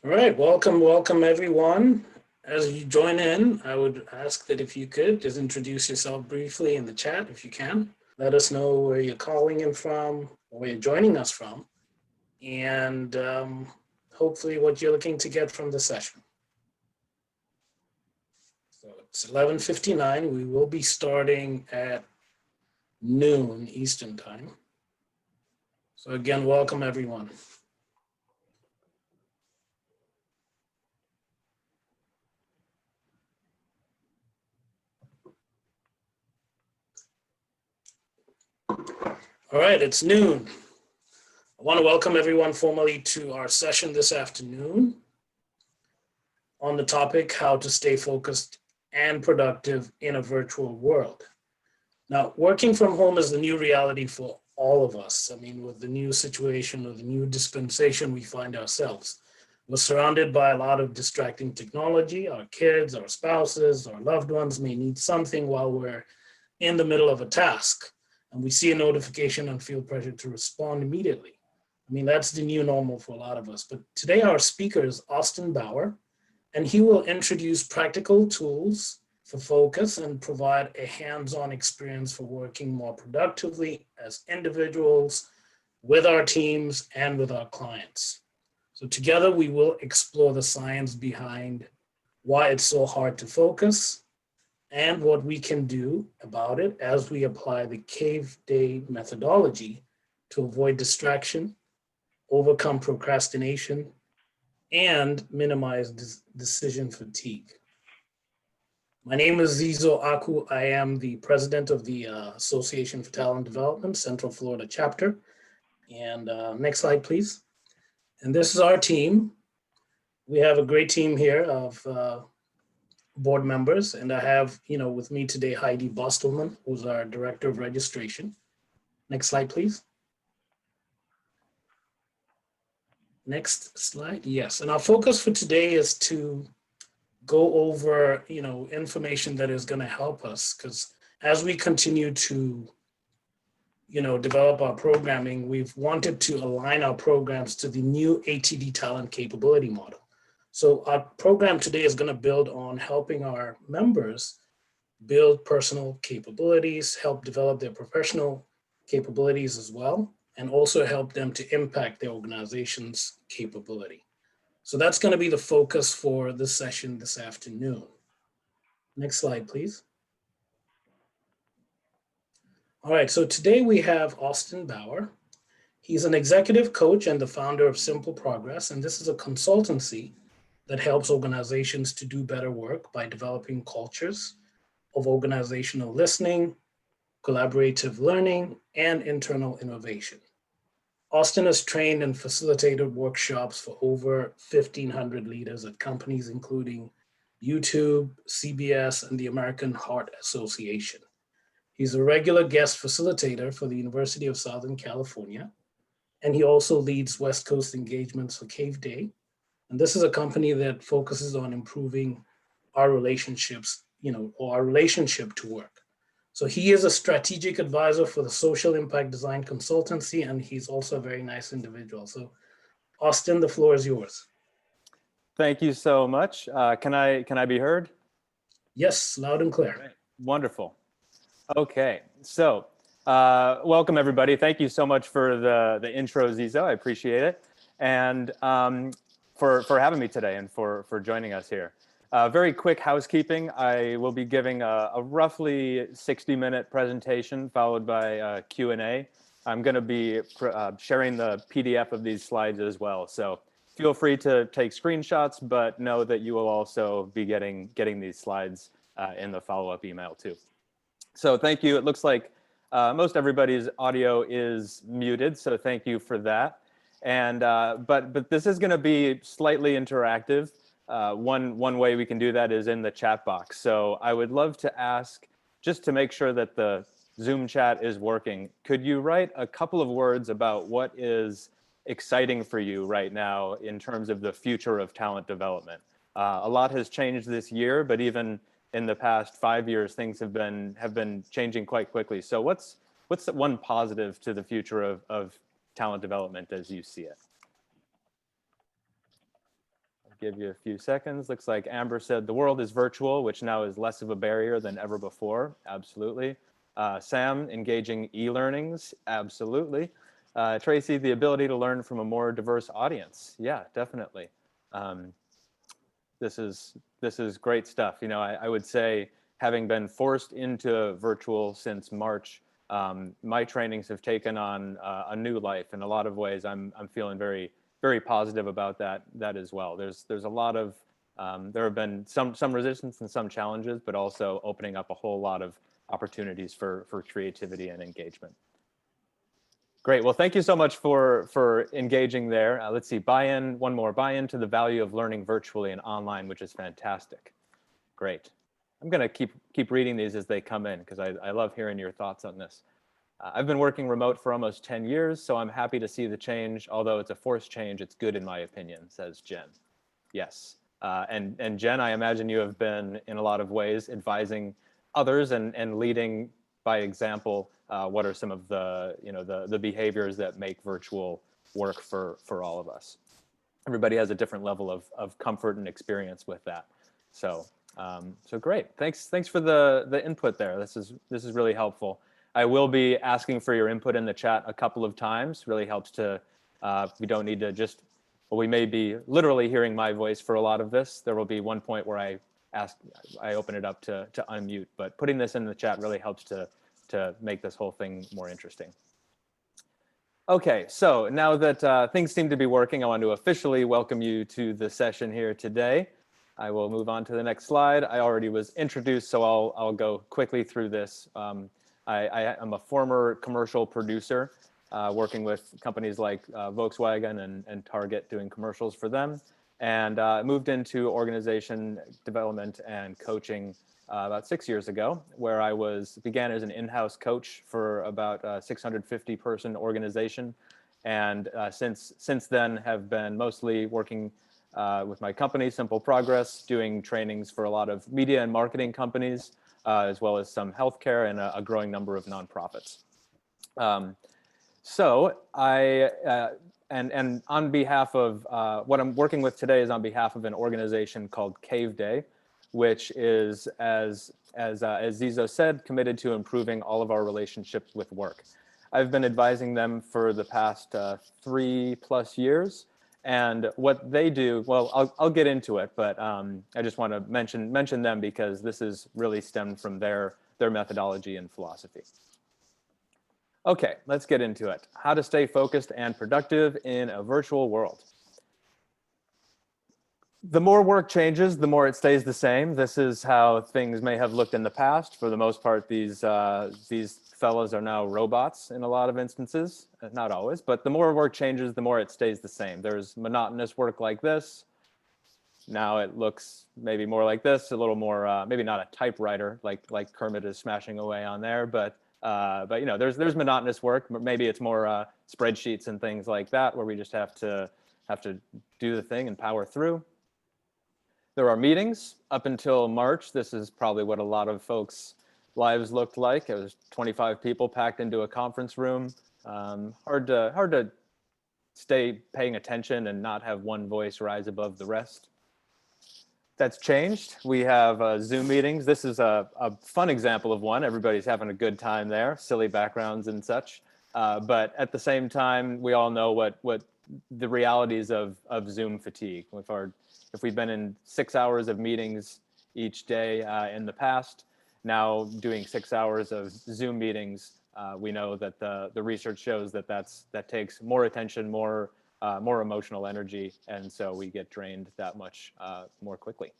All right, welcome everyone. As you join in, I would ask that if you could just introduce yourself briefly in the chat if you can. Let us know where you're calling in from, or where you're joining us from, and hopefully what you're looking to get from the session. So it's 11:59. We will be starting at noon Eastern time. So again, welcome everyone. All right, it's noon. I want to welcome everyone formally to our session this afternoon on the topic, how to stay focused and productive in a virtual world. Now, working from home is the new reality for all of us. I mean, with the new situation or the new dispensation we find ourselves, we're surrounded by a lot of distracting technology. Our kids, our spouses, our loved ones may need something while we're in the middle of a task, and we see a notification and feel pressure to respond immediately. I mean, that's the new normal for a lot of us. But today our speaker is Austin Bauer, and he will introduce practical tools for focus and provide a hands-on experience for working more productively as individuals, with our teams, and with our clients. So together we will explore the science behind why it's so hard to focus and what we can do about it as we apply the cave day methodology to avoid distraction, overcome procrastination, and minimize decision fatigue. My name is Zizo Aku. I am the president of the Association for Talent Development, Central Florida chapter. And next slide, please. And this is our team. We have a great team here of board members. And I have, with me today, Heidi Bostelman, who's our director of registration. Next slide, please. Next slide. Yes. And our focus for today is to go over, information that is going to help us, because as we continue to, develop our programming, we've wanted to align our programs to the new ATD talent capability model. So our program today is going to build on helping our members build personal capabilities, help develop their professional capabilities as well, and also help them to impact their organization's capability. So that's going to be the focus for this session this afternoon. Next slide, please. All right, so today we have Austin Bauer. He's an executive coach and the founder of Simple Progress, and this is a consultancy that helps organizations to do better work by developing cultures of organizational listening, collaborative learning, and internal innovation. Austin has trained and facilitated workshops for over 1,500 leaders at companies including YouTube, CBS, and the American Heart Association. He's a regular guest facilitator for the University of Southern California, and he also leads West Coast engagements for Cave Day. And this is a company that focuses on improving our relationships, or our relationship to work. So he is a strategic advisor for the Social Impact Design Consultancy, and he's also a very nice individual. So Austin, the floor is yours. Thank you so much. Can I be heard? Yes, loud and clear. Right. Wonderful. Okay, so welcome everybody. Thank you so much for the intro, Zizo. I appreciate it, and for having me today and for joining us here. Very quick housekeeping. I will be giving a roughly 60-minute presentation followed by a Q&A. I'm going to be sharing the PDF of these slides as well. So feel free to take screenshots, but know that you will also be getting these slides in the follow-up email too. So thank you. It looks like most everybody's audio is muted, so thank you for that. And but this is going to be slightly interactive. One way we can do that is in the chat box. So I would love to ask, just to make sure that the Zoom chat is working, could you write a couple of words about what is exciting for you right now in terms of the future of talent development? A lot has changed this year, but even in the past 5 years, things have been changing quite quickly. So what's the one positive to the future of talent development as you see it? give you a few seconds. Looks like Amber said the world is virtual, which now is less of a barrier than ever before. Absolutely. Sam, engaging e-learnings. Absolutely. Tracy, the ability to learn from a more diverse audience. Yeah, definitely. This is great stuff. You know, I would say, having been forced into virtual since March, my trainings have taken on a new life. In a lot of ways, I'm feeling very positive about that as well. There's a lot of there have been some resistance and some challenges, but also opening up a whole lot of opportunities for creativity and engagement. Great. Well, thank you so much for engaging there. Let's see, one more buy-in to the value of learning virtually and online, which is fantastic. Great. I'm going to keep reading these as they come in because I love hearing your thoughts on this. I've been working remote for almost 10 years, so I'm happy to see the change. Although it's a forced change, it's good in my opinion, says Jen. Yes. And Jen, I imagine you have been, in a lot of ways, advising others and leading by example. What are some of the behaviors that make virtual work for all of us? Everybody has a different level of comfort and experience with that. So great. Thanks for the input there. This is really helpful. I will be asking for your input in the chat a couple of times. Really helps to, we don't need to just, well, we may be literally hearing my voice for a lot of this. There will be one point where I open it up to unmute, but putting this in the chat really helps to make this whole thing more interesting. Okay, so now that things seem to be working, I want to officially welcome you to the session here today. I will move on to the next slide. I already was introduced, so I'll go quickly through this. I am a former commercial producer, working with companies like Volkswagen and Target, doing commercials for them, and moved into organization development and coaching about 6 years ago, where I began as an in-house coach for about a 650 person organization, and since then have been mostly working with my company, Simple Progress, doing trainings for a lot of media and marketing companies, as well as some healthcare and a growing number of nonprofits. So and on behalf of what I'm working with today is on behalf of an organization called Cave Day, which is, as Zizo said, committed to improving all of our relationships with work. I've been advising them for the past 3+ years. And what they do, well, I'll get into it, but I just want to mention them because this is really stemmed from their methodology and philosophy. Okay, let's get into it. How to stay focused and productive in a virtual world. The more work changes, the more it stays the same. This is how things may have looked in the past. For the most part, these fellows are now robots in a lot of instances, not always, but the more work changes, the more it stays the same. There's monotonous work like this. Now it looks maybe more like this, a little more, maybe not a typewriter like Kermit is smashing away on there, but you know, there's monotonous work. Maybe it's more spreadsheets and things like that, where we just have to do the thing and power through. There are meetings. Up until March, this is probably what a lot of folks' lives looked like. It was 25 people packed into a conference room. Hard to stay paying attention and not have one voice rise above the rest. That's changed. We have Zoom meetings. This is a fun example of one. Everybody's having a good time there, silly backgrounds and such. But at the same time, we all know what the realities of Zoom fatigue. If we've been in 6 hours of meetings each day in the past, now doing 6 hours of Zoom meetings, we know that the research shows that takes more attention, more emotional energy, and so we get drained that much more quickly.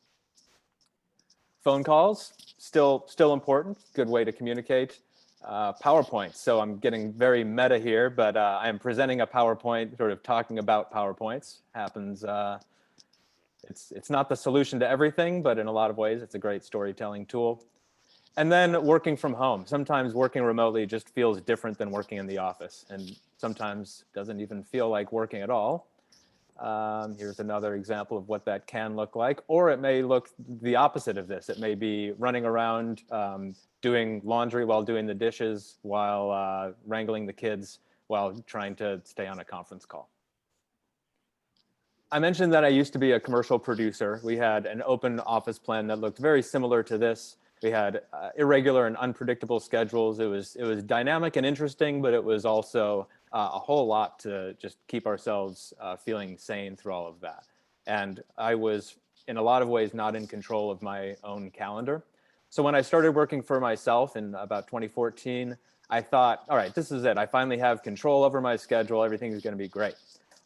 Phone calls, still important, good way to communicate. PowerPoint, so I'm getting very meta here, but I'm presenting a PowerPoint, sort of talking about PowerPoints. Happens, it's not the solution to everything, but in a lot of ways, it's a great storytelling tool. And then working from home. Sometimes working remotely just feels different than working in the office, and sometimes doesn't even feel like working at all. Here's another example of what that can look like, or it may look the opposite of this. It may be running around, doing laundry while doing the dishes, while wrangling the kids, while trying to stay on a conference call. I mentioned that I used to be a commercial producer. We had an open office plan that looked very similar to this. We had irregular and unpredictable schedules. It was dynamic and interesting, but it was also a whole lot to just keep ourselves feeling sane through all of that. And I was, in a lot of ways, not in control of my own calendar. So when I started working for myself in about 2014, I thought, all right, this is it. I finally have control over my schedule. Everything is going to be great.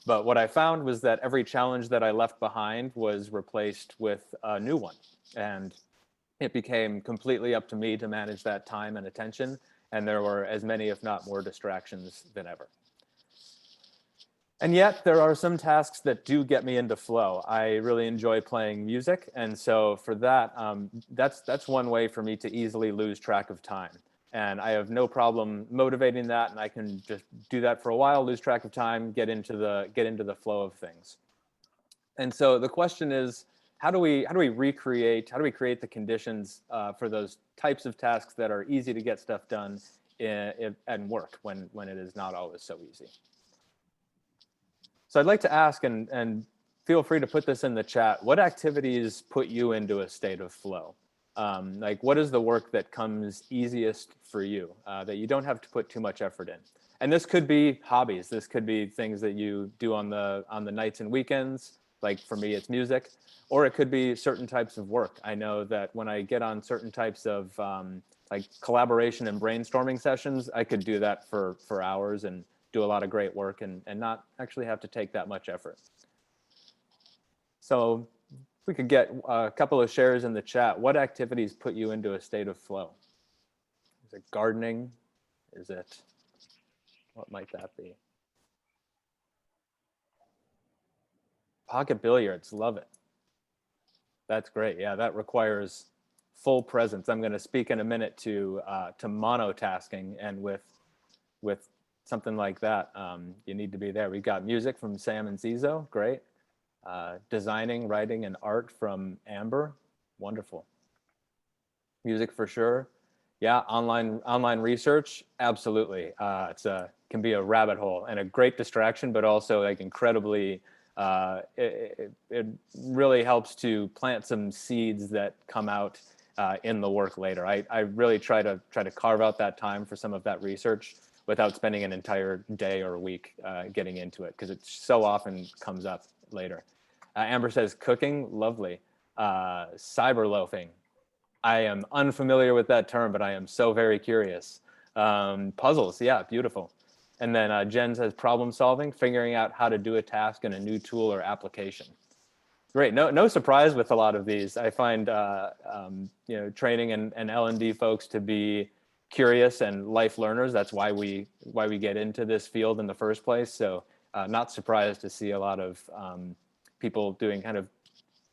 But what I found was that every challenge that I left behind was replaced with a new one. And it became completely up to me to manage that time and attention. And there were as many, if not more, distractions than ever. And yet there are some tasks that do get me into flow. I really enjoy playing music. And so for that, that's one way for me to easily lose track of time. And I have no problem motivating that. And I can just do that for a while, lose track of time, get into the flow of things. And so the question is, how do we create the conditions for those types of tasks that are easy to get stuff done and work when it is not always so easy? So I'd like to ask, and feel free to put this in the chat, what activities put you into a state of flow? Like, what is the work that comes easiest for you, that you don't have to put too much effort in? And this could be hobbies. This could be things that you do on the nights and weekends. Like for me, it's music. Or it could be certain types of work. I know that when I get on certain types of like collaboration and brainstorming sessions, I could do that for hours and do a lot of great work and not actually have to take that much effort. So if we could get a couple of shares in the chat. What activities put you into a state of flow? Is it gardening? Is it, what might that be? Pocket billiards, love it. That's great. Yeah, that requires full presence. I'm going to speak in a minute to monotasking, and with something like that, you need to be there. We've got music from Sam and Zizo, great. Designing, writing, and art from Amber, wonderful. Music for sure. Yeah, online research, absolutely. Can be a rabbit hole and a great distraction, but also like incredibly. It really helps to plant some seeds that come out in the work later. I really try to carve out that time for some of that research without spending an entire day or a week getting into it, because it so often comes up later. Amber says cooking, lovely. Cyber loafing. I am unfamiliar with that term, but I am so very curious. Puzzles, yeah, beautiful. And then Jen says problem solving, figuring out how to do a task in a new tool or application. Great, no surprise with a lot of these. I find training and L&D folks to be curious and life learners. That's why we get into this field in the first place. So not surprised to see a lot of people doing kind of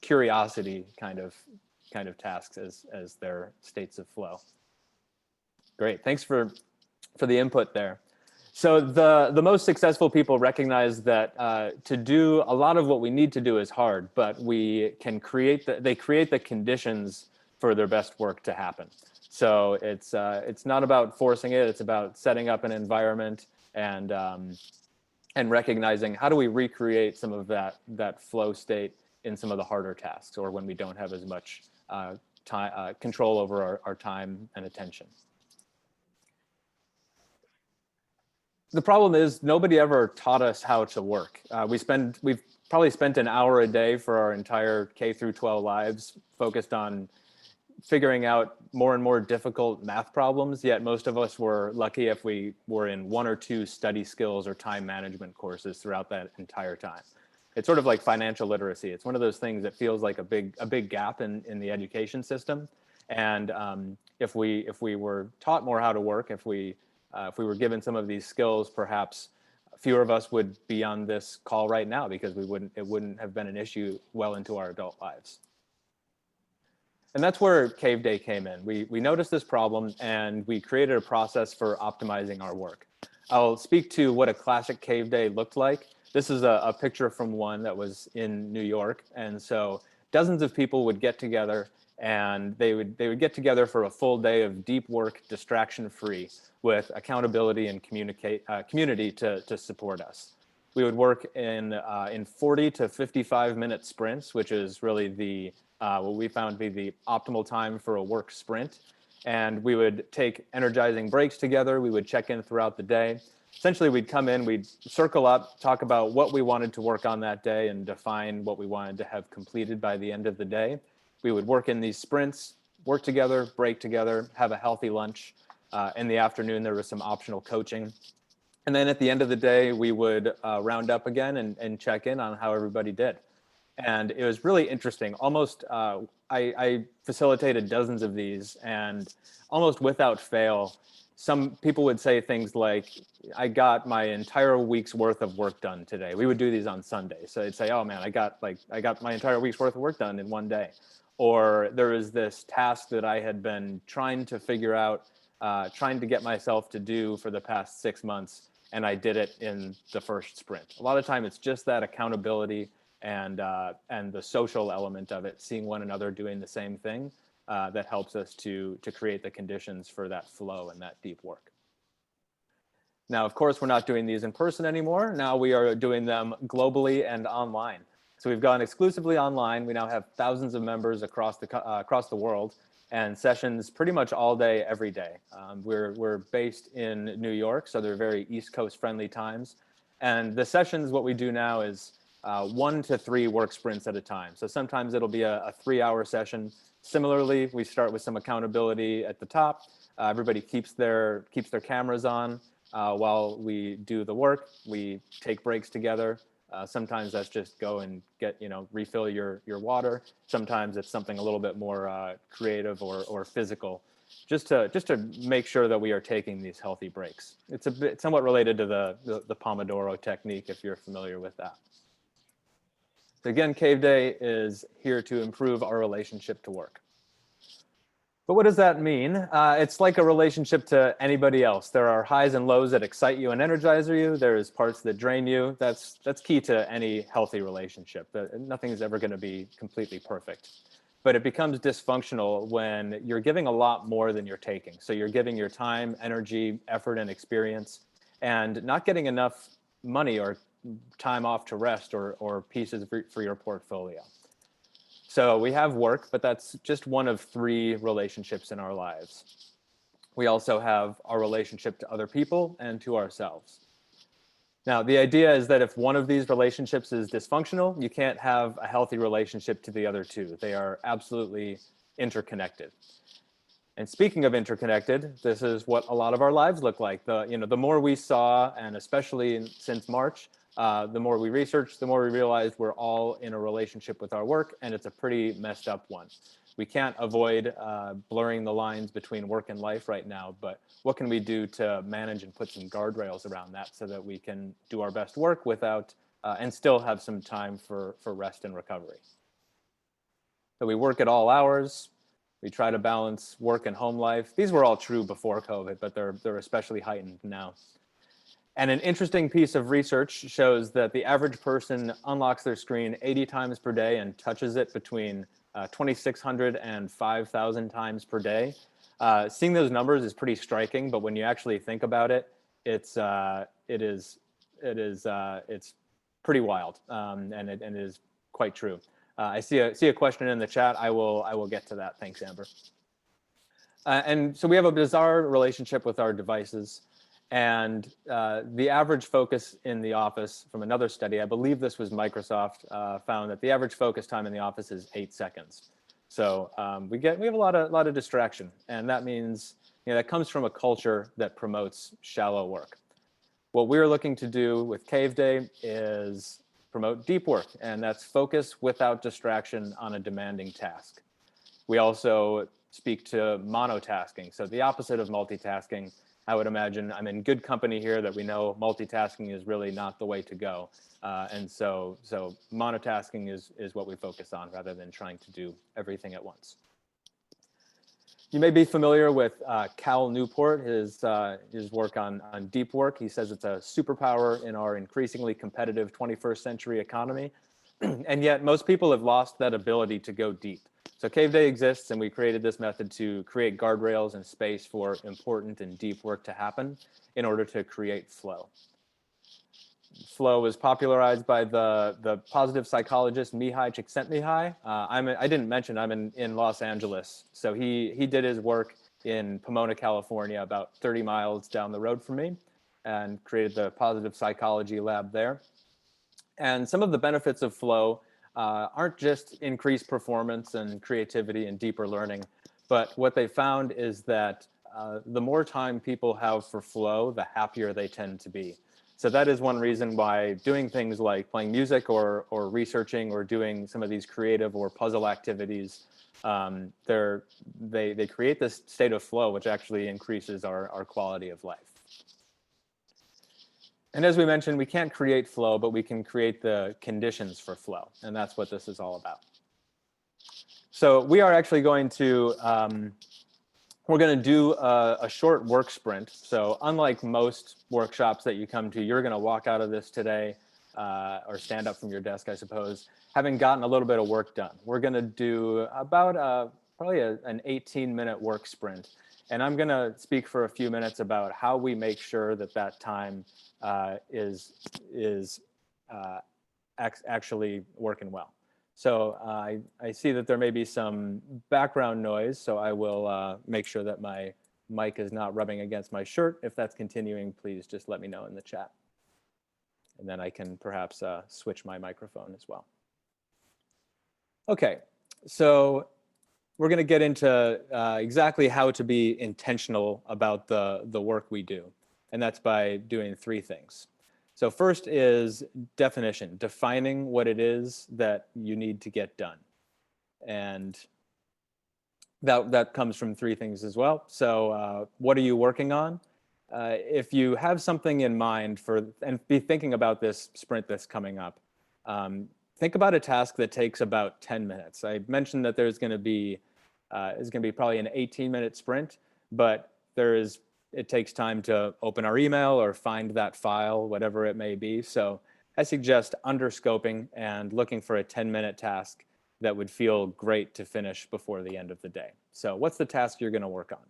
curiosity kind of tasks as their states of flow. Great, thanks for the input there. So the most successful people recognize that to do a lot of what we need to do is hard, but we can they create the conditions for their best work to happen. So it's not about forcing it. It's about setting up an environment and recognizing how do we recreate some of that flow state in some of the harder tasks, or when we don't have as much control over our time and attention. The problem is nobody ever taught us how to work. We've probably spent an hour a day for our entire K through 12 lives focused on figuring out more and more difficult math problems, yet most of us were lucky if we were in one or two study skills or time management courses throughout that entire time. It's sort of like financial literacy. It's one of those things that feels like a big gap in the education system. And if we were taught more how to work, if we were given some of these skills, perhaps fewer of us would be on this call right now, because it wouldn't have been an issue well into our adult lives. And that's where Cave Day came in. We noticed this problem and we created a process for optimizing our work. I'll speak to what a classic Cave Day looked like. This is a picture from one that was in New York. And so dozens of people would get together, and they would get together for a full day of deep work, distraction-free, with accountability and community to support us. We would work in 40 to 55-minute sprints, which is really the what we found to be the optimal time for a work sprint. And we would take energizing breaks together. We would check in throughout the day. Essentially, we'd come in, we'd circle up, talk about what we wanted to work on that day and define what we wanted to have completed by the end of the day. We would work in these sprints, work together, break together, have a healthy lunch. In the afternoon, there was some optional coaching. And then at the end of the day, we would round up again and check in on how everybody did. And it was really interesting. Almost, I facilitated dozens of these, and almost without fail, some people would say things like, I got my entire week's worth of work done today. We would do these on Sunday. So they'd say, oh man, I got my entire week's worth of work done in one day. Or there was this task that I had been trying to figure out, trying to get myself to do for the past 6 months, and I did it in the first sprint. A lot of time it's just that accountability and the social element of it, seeing one another doing the same thing, that helps us to create the conditions for that flow and that deep work. Now, of course, we're not doing these in person anymore. Now we are doing them globally and online. So we've gone exclusively online. We now have thousands of members across the world, and sessions pretty much all day, every day. We're based in New York, so they're very East Coast friendly times. And the sessions, what we do now is 1 to 3 work sprints at a time. So sometimes it'll be a 3-hour session. Similarly, we start with some accountability at the top. Everybody keeps their cameras on while we do the work. We take breaks together. Sometimes that's just go and get, refill your water. Sometimes it's something a little bit more creative or physical, just to make sure that we are taking these healthy breaks. It's a bit somewhat related to the Pomodoro technique, if you're familiar with that. So again, Cave Day is here to improve our relationship to work. But what does that mean? It's like a relationship to anybody else. There are highs and lows that excite you and energize you. There's parts that drain you. That's key to any healthy relationship. Nothing is ever going to be completely perfect. But it becomes dysfunctional when you're giving a lot more than you're taking. So you're giving your time, energy, effort, and experience, and not getting enough money or time off to rest or pieces for your portfolio. So we have work, but that's just one of 3 relationships in our lives. We also have our relationship to other people and to ourselves. Now, the idea is that if one of these relationships is dysfunctional, you can't have a healthy relationship to the other 2. They are absolutely interconnected. And speaking of interconnected, this is what a lot of our lives look like. The more we saw, and especially since March, the more we researched, the more we realized we're all in a relationship with our work, and it's a pretty messed up one. We can't avoid blurring the lines between work and life right now, but what can we do to manage and put some guardrails around that so that we can do our best work without and still have some time for rest and recovery? So we work at all hours. We try to balance work and home life. These were all true before COVID, but they're especially heightened now. And an interesting piece of research shows that the average person unlocks their screen 80 times per day and touches it between 2,600 and 5,000 times per day. Seeing those numbers is pretty striking, but when you actually think about it, it's pretty wild, and it is quite true. I see a question in the chat. I will get to that. Thanks, Amber. And so we have a bizarre relationship with our devices. And the average focus in the office from another study, I believe this was Microsoft, found that the average focus time in the office is 8 seconds. So we have a lot of distraction, and that means that comes from a culture that promotes shallow work. What we're looking to do with Cave Day is promote deep work, and that's focus without distraction on a demanding task. We also speak to monotasking, so the opposite of multitasking. I would imagine I'm in good company here that we know multitasking is really not the way to go. And so monotasking is what we focus on rather than trying to do everything at once. You may be familiar with Cal Newport, his work on deep work. He says it's a superpower in our increasingly competitive 21st century economy. And yet most people have lost that ability to go deep. So Cave Day exists, and we created this method to create guardrails and space for important and deep work to happen in order to create flow. flow was popularized by the positive psychologist Mihai Csikszentmihalyi. I didn't mention I'm in Los Angeles, so he did his work in Pomona, California, about 30 miles down the road from me, and created the positive psychology lab there. And some of the benefits of flow aren't just increased performance and creativity and deeper learning, but what they found is that the more time people have for flow, the happier they tend to be. So that is one reason why doing things like playing music or researching or doing some of these creative or puzzle activities, they create this state of flow, which actually increases our quality of life. And as we mentioned, we can't create flow, but we can create the conditions for flow. And that's what this is all about. So we are actually going to, we're going to do a short work sprint. So unlike most workshops that you come to, you're going to walk out of this today or stand up from your desk, I suppose, having gotten a little bit of work done. We're going to do about probably an 18-minute work sprint. And I'm going to speak for a few minutes about how we make sure that that time is actually working well. So I see that there may be some background noise, so I will make sure that my mic is not rubbing against my shirt. If that's continuing, please just let me know in the chat. And then I can perhaps switch my microphone as well. Okay, so we're going to get into exactly how to be intentional about the work we do. And that's by doing three things. So first is definition, defining what it is that you need to get done. And that comes from three things as well. So what are you working on? If you have something in mind and be thinking about this sprint that's coming up, think about a task that takes about 10 minutes. I mentioned that there's going to be probably an 18-minute sprint, but it takes time to open our email or find that file, whatever it may be. So I suggest underscoping and looking for a 10-minute task that would feel great to finish before the end of the day. So what's the task you're going to work on?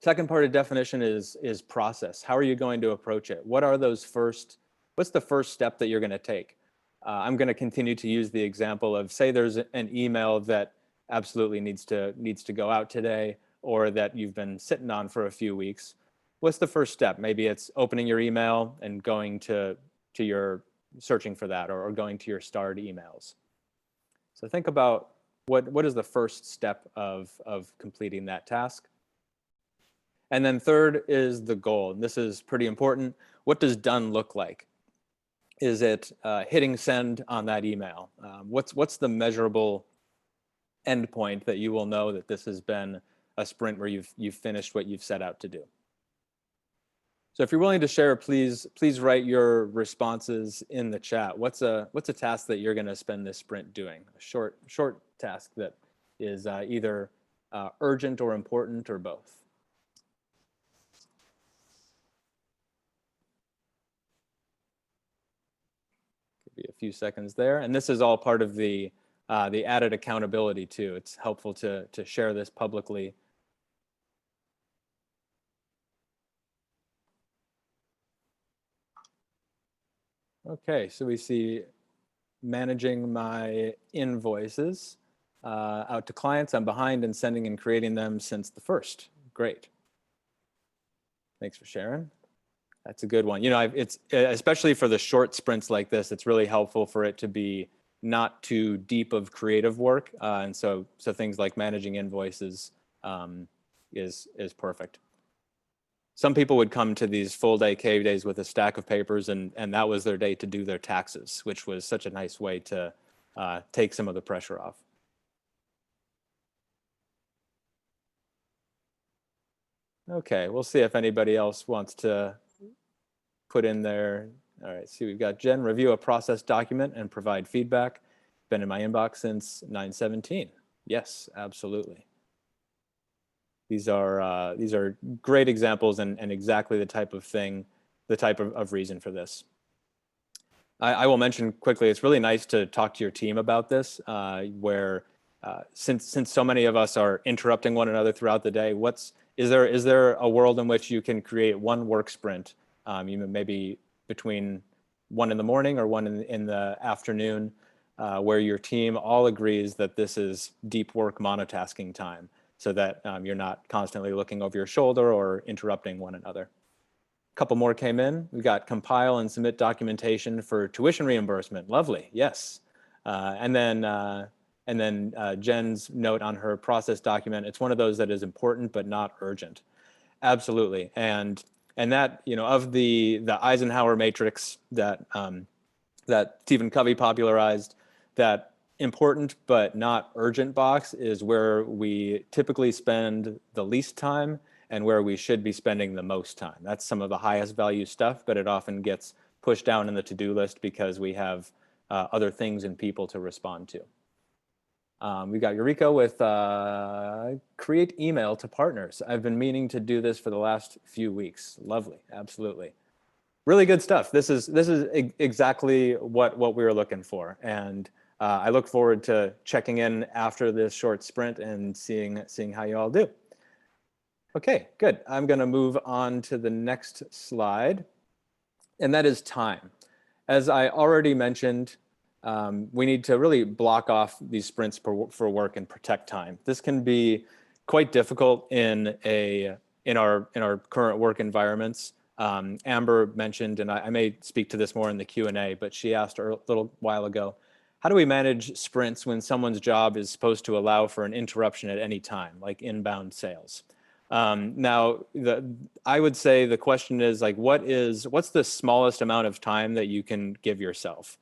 Second part of definition is process. How are you going to approach it? What's the first step that you're going to take? I'm going to continue to use the example of, say there's an email that absolutely needs to go out today, or that you've been sitting on for a few weeks. What's the first step? Maybe it's opening your email and going to your searching for that, or going to your starred emails. So think about what is the first step of completing that task. And then third is the goal. And this is pretty important. What does done look like? Is it hitting send on that email? What's the measurable endpoint that you will know that this has been a sprint where you've finished what you've set out to do? So if you're willing to share, please write your responses in the chat. What's a task that you're going to spend this sprint doing? A short task that is either urgent or important, or both. Give you a few seconds there, and this is all part of the added accountability too. It's helpful to share this publicly. Okay, so we see managing my invoices out to clients. I'm behind in sending and creating them since the 1st. Great. Thanks for sharing. That's a good one. You know, it's especially for the short sprints like this, it's really helpful for it to be not too deep of creative work. And so things like managing invoices is perfect. Some people would come to these full day cave days with a stack of papers, and that was their day to do their taxes, which was such a nice way to take some of the pressure off. Okay, we'll see if anybody else wants to put in there. All right, see, we've got Jen, review a process document and provide feedback. Been in my inbox since 9/17. Yes, absolutely. These are great examples and exactly the type of thing, the type of reason for this. I will mention quickly, it's really nice to talk to your team about this, where since so many of us are interrupting one another throughout the day, is there a world in which you can create one work sprint? You maybe between 1 in the morning or 1 in the afternoon, where your team all agrees that this is deep work monotasking time, so that you're not constantly looking over your shoulder or interrupting one another. A couple more came in. We got compile and submit documentation for tuition reimbursement. Lovely, yes. And then Jen's note on her process document. It's one of those that is important but not urgent. Absolutely, and that, you know, of the Eisenhower matrix that that Stephen Covey popularized, that important but not urgent box is where we typically spend the least time and where we should be spending the most time. That's some of the highest value stuff, but it often gets pushed down in the to-do list because we have other things and people to respond to. We got Eureka with create email to partners. I've been meaning to do this for the last few weeks. Lovely, absolutely. Really good stuff. This is exactly what we were looking for, and I look forward to checking in after this short sprint and seeing how you all do. Okay, good. I'm going to move on to the next slide, and that is time. As I already mentioned, we need to really block off these sprints for work and protect time. This can be quite difficult in our current work environments. Amber mentioned, and I may speak to this more in the Q&A, but she asked a little while ago, how do we manage sprints when someone's job is supposed to allow for an interruption at any time, like inbound sales? Now, I would say the question is like, what's the smallest amount of time that you can give yourself?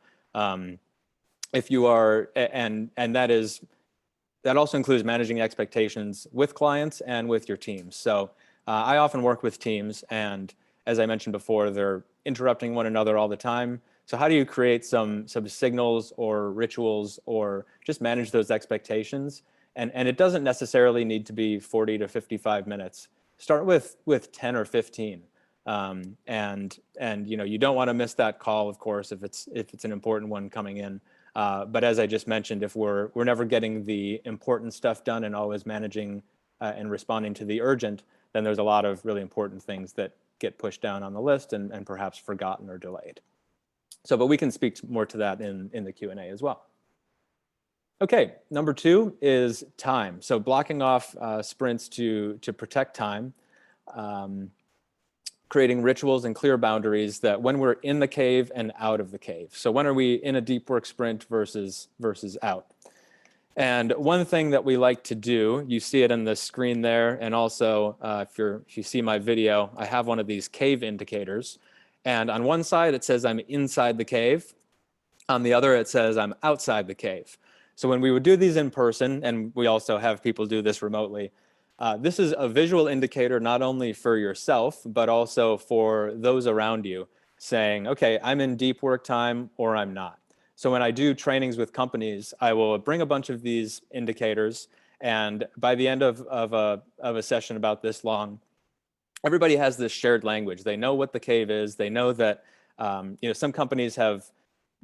If you are, and that also includes managing expectations with clients and with your teams. So I often work with teams, and as I mentioned before, they're interrupting one another all the time. So how do you create some signals or rituals or just manage those expectations? And it doesn't necessarily need to be 40 to 55 minutes. Start with 10 or 15. And you know, you don't want to miss that call, of course, if it's an important one coming in. But as I just mentioned, if we're never getting the important stuff done and always managing and responding to the urgent, then there's a lot of really important things that get pushed down on the list and perhaps forgotten or delayed. So, but we can speak more to that in the Q&A as well. Okay, number 2 is time. So blocking off sprints to protect time, creating rituals and clear boundaries that when we're in the cave and out of the cave. So when are we in a deep work sprint versus out? And one thing that we like to do, you see it on the screen there, and also if you see my video, I have one of these cave indicators. And on one side, it says I'm inside the cave. On the other, it says I'm outside the cave. So when we would do these in person, and we also have people do this remotely, this is a visual indicator not only for yourself, but also for those around you, saying, okay, I'm in deep work time or I'm not. So when I do trainings with companies, I will bring a bunch of these indicators, and by the end of a session about this long, everybody has this shared language. They know what the cave is. They know that you know, some companies have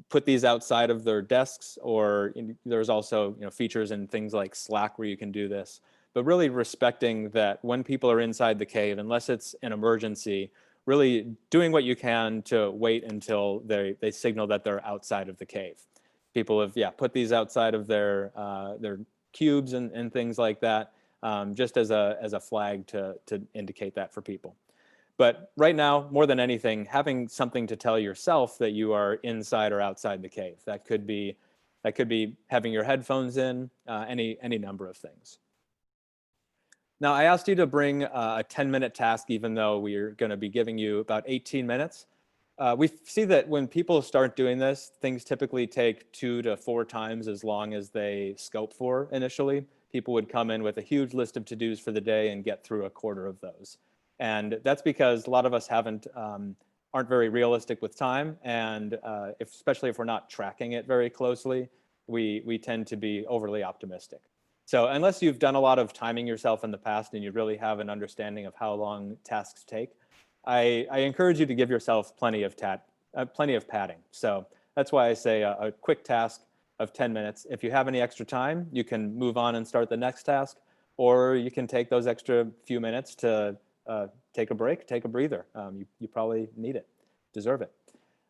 put these outside of their desks, or there's also, you know, features in things like Slack where you can do this. But really respecting that when people are inside the cave, unless it's an emergency, really doing what you can to wait until they signal that they're outside of the cave. People have, yeah, put these outside of their cubes and things like that, just as a flag to indicate that for people. But right now, more than anything, having something to tell yourself that you are inside or outside the cave. That could be having your headphones in, any number of things. Now, I asked you to bring a 10-minute task, even though we're going to be giving you about 18 minutes. We see that when people start doing this, things typically take 2 to 4 times as long as they scope for initially. People would come in with a huge list of to-dos for the day and get through a quarter of those. And that's because a lot of us aren't very realistic with time, and especially if we're not tracking it very closely, we tend to be overly optimistic. So unless you've done a lot of timing yourself in the past and you really have an understanding of how long tasks take, I encourage you to give yourself plenty of padding. So that's why I say a quick task of 10 minutes. If you have any extra time, you can move on and start the next task, or you can take those extra few minutes to take a break, take a breather. You probably need it. deserve it.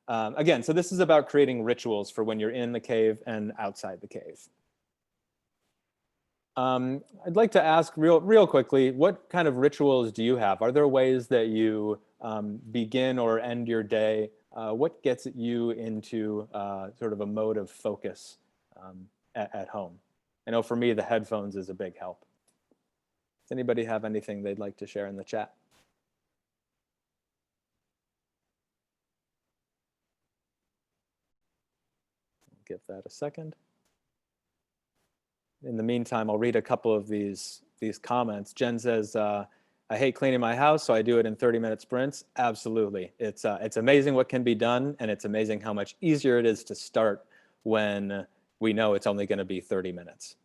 Again, so this is about creating rituals for when you're in the cave and outside the cave. I'd like to ask real quickly, what kind of rituals do you have? Are there ways that you begin or end your day? What gets you into sort of a mode of focus at home? I know for me, the headphones is a big help. Does anybody have anything they'd like to share in the chat? Give that a second. In the meantime, I'll read a couple of these comments. Jen says, I hate cleaning my house, so I do it in 30-minute sprints. Absolutely. It's amazing what can be done, and it's amazing how much easier it is to start when we know it's only going to be 30 minutes.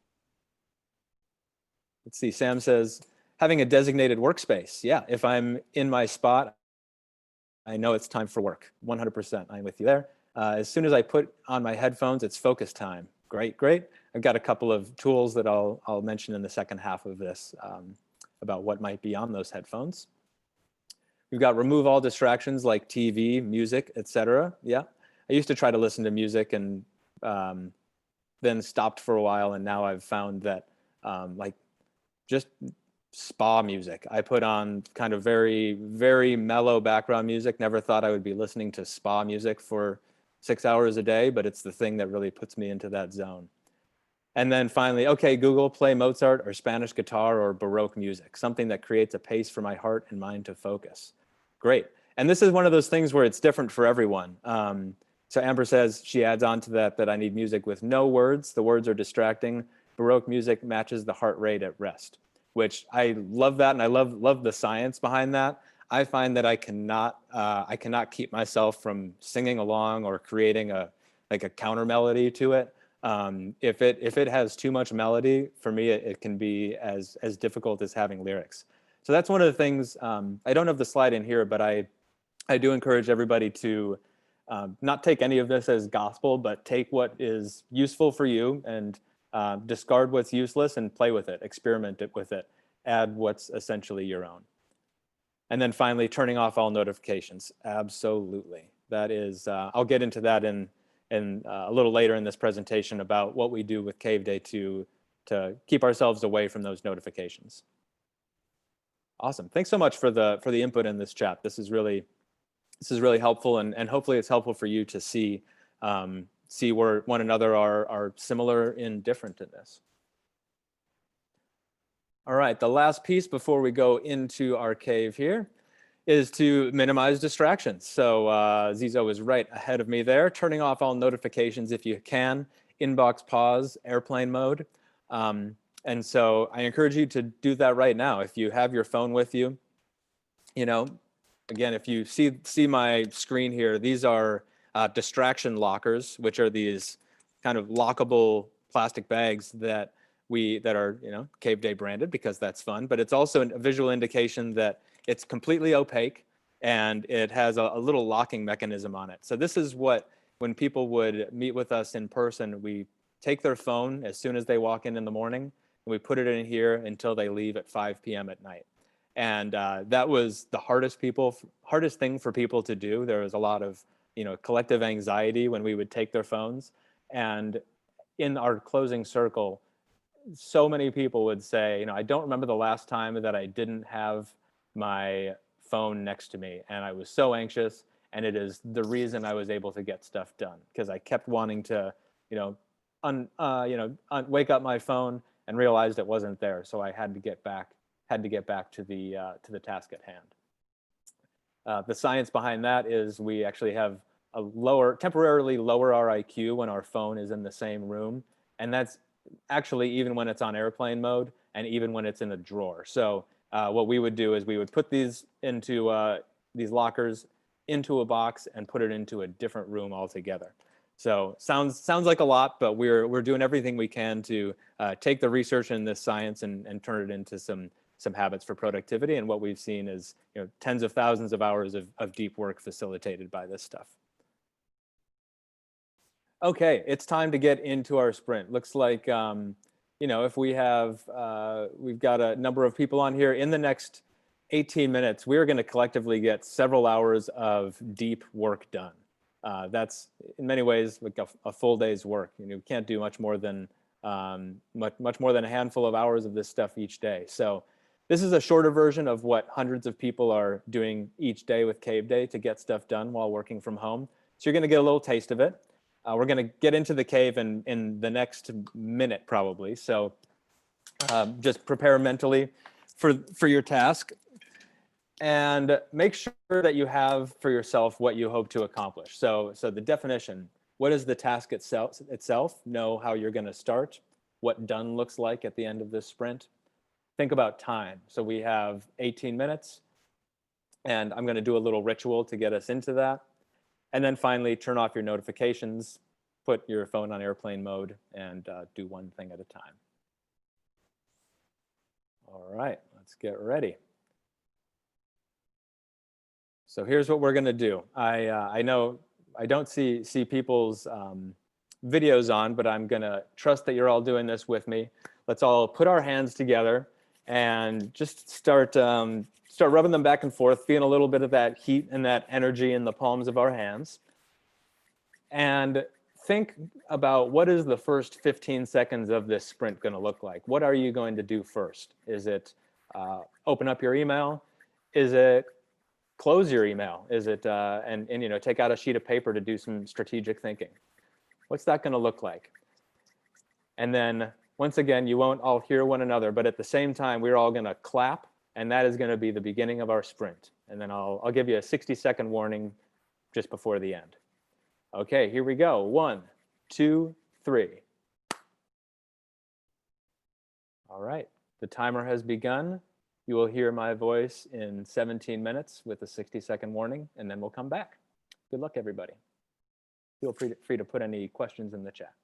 Let's see, Sam says, having a designated workspace. Yeah, if I'm in my spot, I know it's time for work. 100%, I'm with you there. As soon as I put on my headphones, it's focus time. Great, great. I've got a couple of tools that I'll mention in the second half of this about what might be on those headphones. We've got remove all distractions like TV, music, etc. Yeah, I used to try to listen to music and then stopped for a while, and now I've found that like just spa music. I put on kind of very, very mellow background music. Never thought I would be listening to spa music for 6 hours a day, but it's the thing that really puts me into that zone. And then finally, okay, Google, play Mozart or Spanish guitar or Baroque music, something that creates a pace for my heart and mind to focus. Great. And this is one of those things where it's different for everyone. So Amber says, she adds on to that I need music with no words. The words are distracting. Baroque music matches the heart rate at rest, which I love that. And I love the science behind that. I find that I cannot keep myself from singing along or creating a counter melody to it. If it has too much melody, for me, it can be as difficult as having lyrics. So that's one of the things. I don't have the slide in here, but I do encourage everybody to not take any of this as gospel, but take what is useful for you and discard what's useless and play with it, experiment with it, add what's essentially your own. And then finally, turning off all notifications. Absolutely. That is, I'll get into that in a little later in this presentation about what we do with Cave Day to keep ourselves away from those notifications. Awesome. Thanks so much for the input in this chat. This is really helpful, and hopefully it's helpful for you to see where one another are similar and different in this. All right, the last piece before we go into our cave here is to minimize distractions. So Zizo is right ahead of me there, turning off all notifications if you can, inbox pause, airplane mode. And so I encourage you to do that right now. If you have your phone with you, again, if you see my screen here, these are distraction lockers, which are these kind of lockable plastic bags that are Cave Day branded, because that's fun, but it's also a visual indication that it's completely opaque and it has a little locking mechanism on it. So this is what, when people would meet with us in person, we take their phone as soon as they walk in the morning, and we put it in here until they leave at 5 p.m. at night. And that was the hardest thing for people to do. There was a lot of collective anxiety when we would take their phones. And in our closing circle, so many people would say, I don't remember the last time that I didn't have my phone next to me, and I was so anxious, and it is the reason I was able to get stuff done, because I kept wanting to, wake up my phone and realized it wasn't there, so I had to get back to the task at hand. The science behind that is we actually have temporarily lower our IQ when our phone is in the same room, and that's actually even when it's on airplane mode and even when it's in a drawer. So what we would do is we would put these into these lockers into a box and put it into a different room altogether. So sounds like a lot, but we're doing everything we can to take the research in this science and turn it into some habits for productivity. And what we've seen is tens of thousands of hours of deep work facilitated by this stuff. Okay, it's time to get into our sprint. Looks like, if we've got a number of people on here in the next 18 minutes, we're going to collectively get several hours of deep work done. That's in many ways like a full day's work. You know, we can't do much more than much more than a handful of hours of this stuff each day. So this is a shorter version of what hundreds of people are doing each day with Cave Day to get stuff done while working from home. So you're going to get a little taste of it. We're going to get into the cave in the next minute probably. So just prepare mentally for your task. And make sure that you have for yourself what you hope to accomplish. So the definition, what is the task itself? Know how you're going to start, what done looks like at the end of this sprint. Think about time. So we have 18 minutes, and I'm going to do a little ritual to get us into that. And then finally, turn off your notifications, put your phone on airplane mode, and do one thing at a time. All right, let's get ready. So here's what we're going to do. I know I don't see people's videos on, but I'm going to trust that you're all doing this with me. Let's all put our hands together and just start rubbing them back and forth, feeling a little bit of that heat and that energy in the palms of our hands. And think about, what is the first 15 seconds of this sprint going to look like? What are you going to do first? Is it open up your email? Is it close your email? Is it and you know, take out a sheet of paper to do some strategic thinking? What's that going to look like? And then once again, you won't all hear one another, but at the same time, we're all going to clap, and that is going to be the beginning of our sprint. And then I'll give you a 60-second warning just before the end. Okay, here we go. 1, 2, 3. All right, the timer has begun. You will hear my voice in 17 minutes with a 60-second warning, and then we'll come back. Good luck, everybody. Feel free to put any questions in the chat.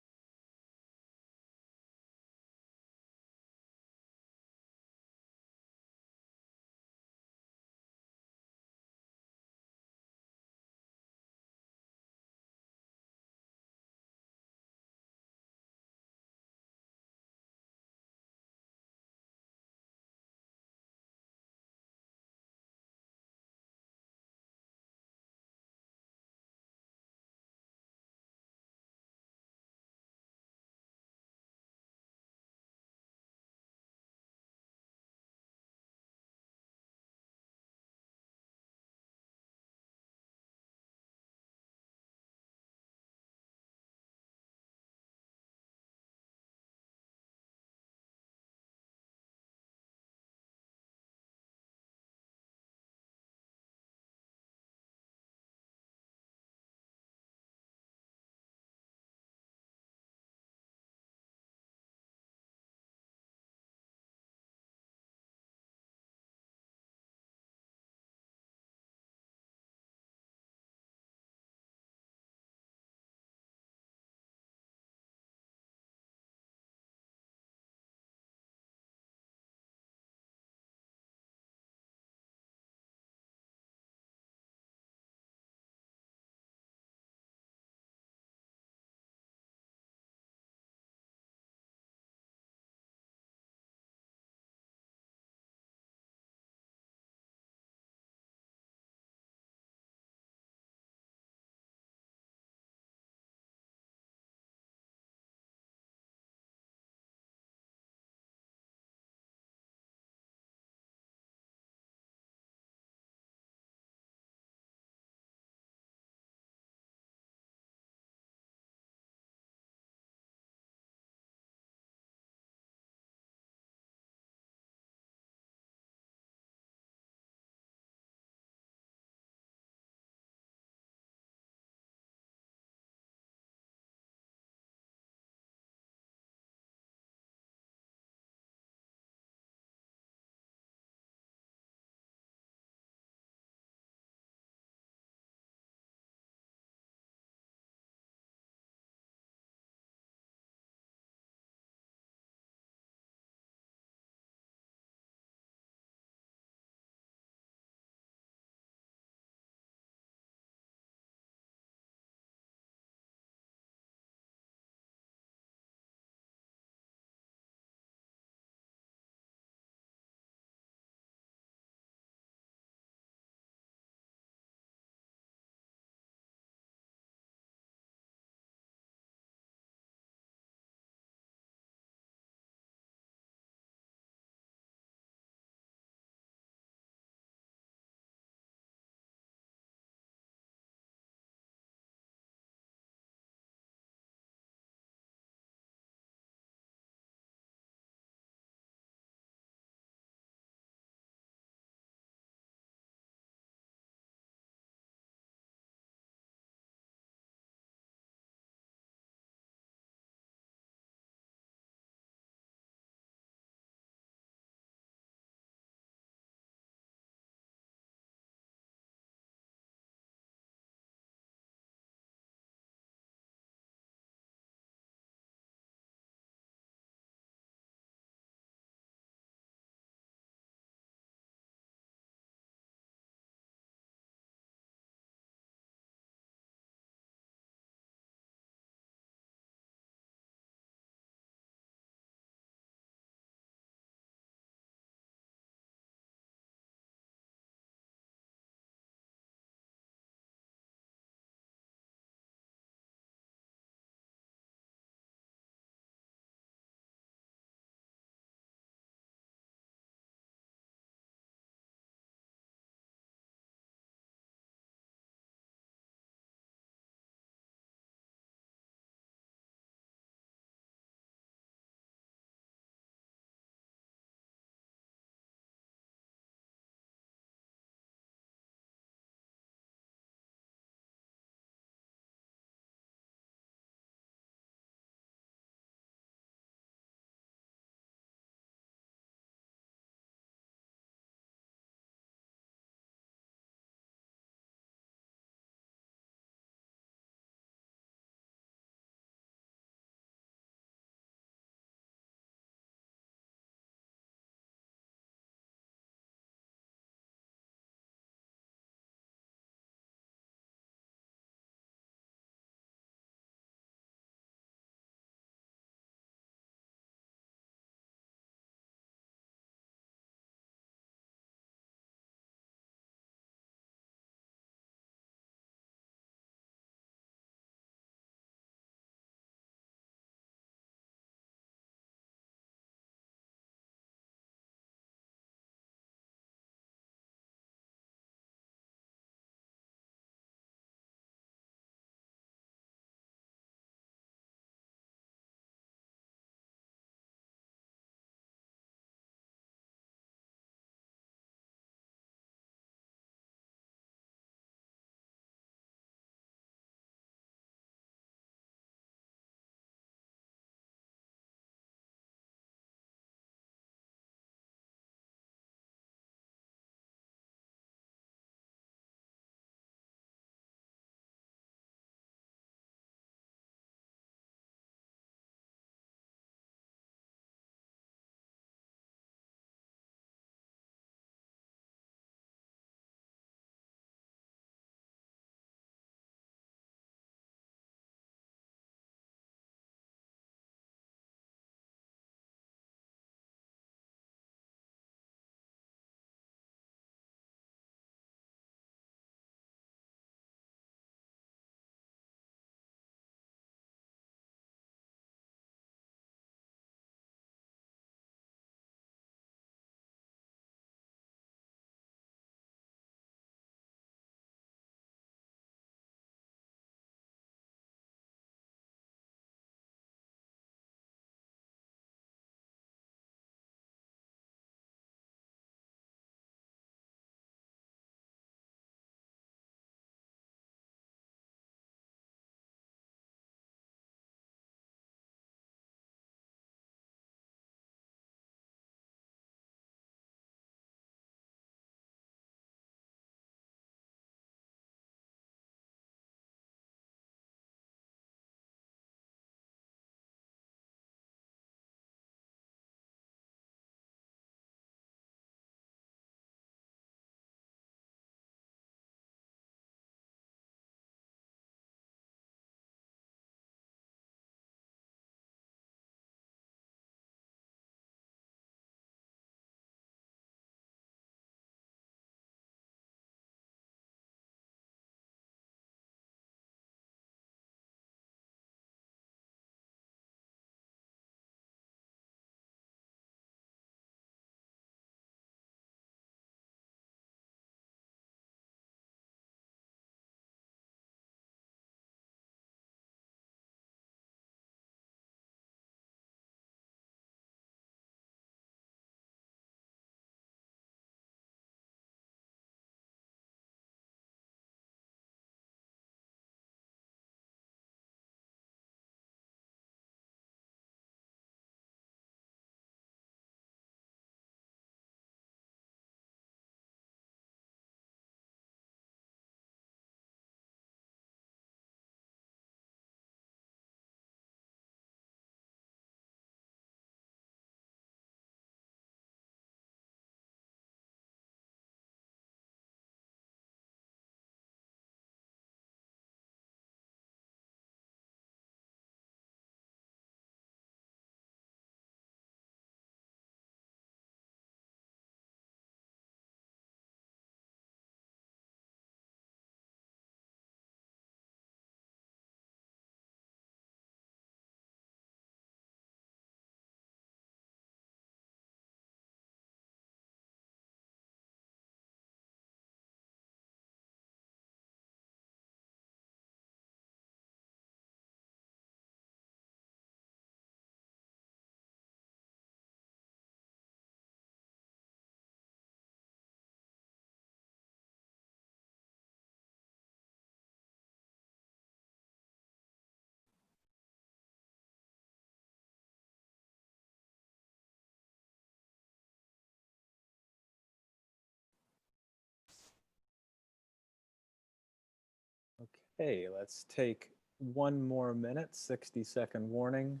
Hey, let's take one more minute, 60-second warning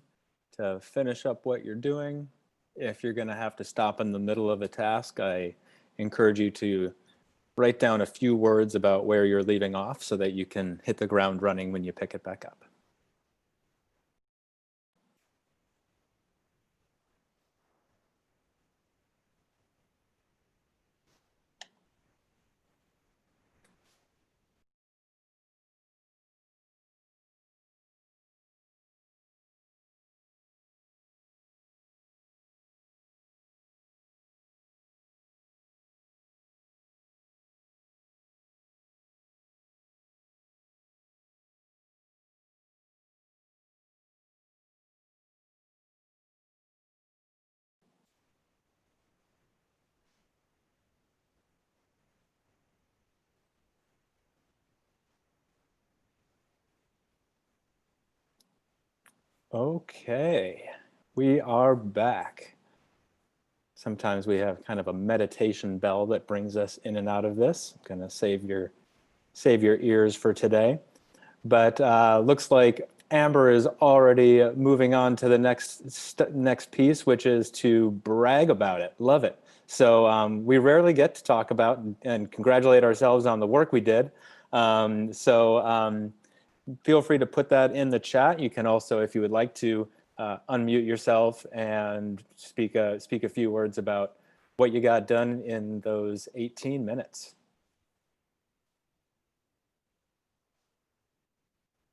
to finish up what you're doing. If you're going to have to stop in the middle of a task, I encourage you to write down a few words about where you're leaving off so that you can hit the ground running when you pick it back up. Okay, we are back. Sometimes we have kind of a meditation bell that brings us in and out of this. I'm going to save your ears for today. But looks like Amber is already moving on to the next piece, which is to brag about it. Love it. So we rarely get to talk about and congratulate ourselves on the work we did. Feel free to put that in the chat. You can also, if you would like to, unmute yourself and speak a few words about what you got done in those 18 minutes.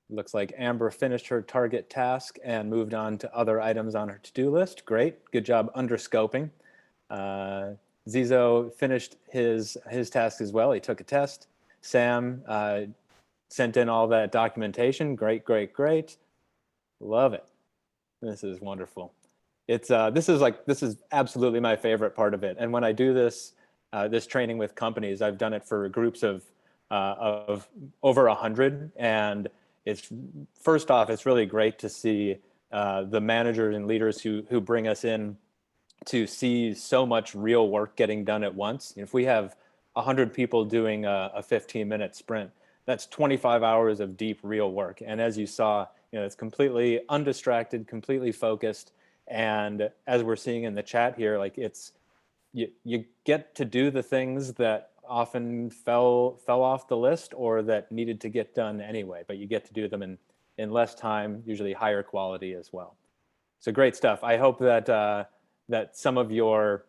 Looks like Amber finished her target task and moved on to other items on her to-do list. Great, good job underscoping. Zizo finished his task as well. He took a test. Sam sent in all that documentation. Great, great, great. Love it. This is wonderful. It's this is absolutely my favorite part of it. And when I do this this training with companies, I've done it for groups of over 100, and it's first off, it's really great to see the managers and leaders who bring us in to see so much real work getting done at once. If we have 100 people doing a 15-minute sprint, that's 25 hours of deep real work. And as you saw, it's completely undistracted, completely focused. And as we're seeing in the chat here, like you get to do the things that often fell off the list or that needed to get done anyway, but you get to do them in less time, usually higher quality as well. So great stuff. I hope that that some of your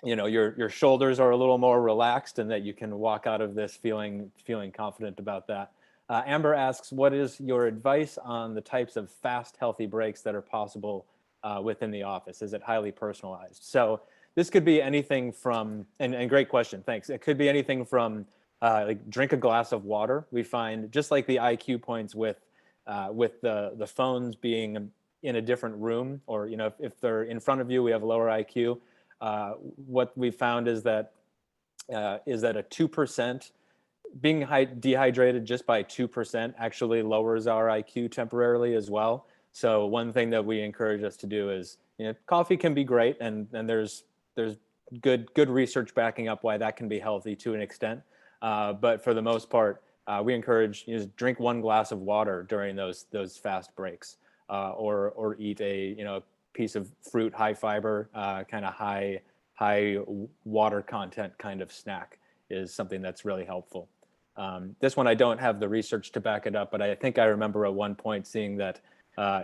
your shoulders are a little more relaxed and that you can walk out of this feeling confident about that. Amber asks, what is your advice on the types of fast, healthy breaks that are possible within the office? Is it highly personalized? So this could be anything from, and great question, thanks. It could be anything from like drink a glass of water. We find just like the IQ points with the phones being in a different room, or if they're in front of you, we have lower IQ. What we found is that a 2%, being dehydrated just by 2% actually lowers our IQ temporarily as well. So one thing that we encourage us to do is, coffee can be great, and there's good research backing up why that can be healthy to an extent. But for the most part, we encourage drink one glass of water during those fast breaks, or eat a piece of fruit, high fiber, kind of high water content kind of snack is something that's really helpful. This one I don't have the research to back it up, but I think I remember at one point seeing that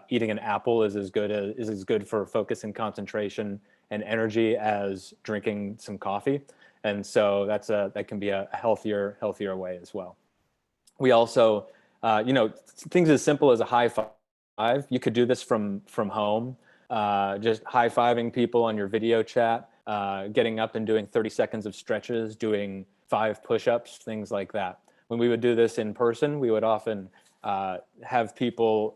eating an apple is as good for focus and concentration and energy as drinking some coffee, and so that can be a healthier way as well. We also, things as simple as a high five. You could do this from home, just high fiving people on your video chat, getting up and doing 30 seconds of stretches, doing 5 push-ups, things like that. When we would do this in person, we would often have people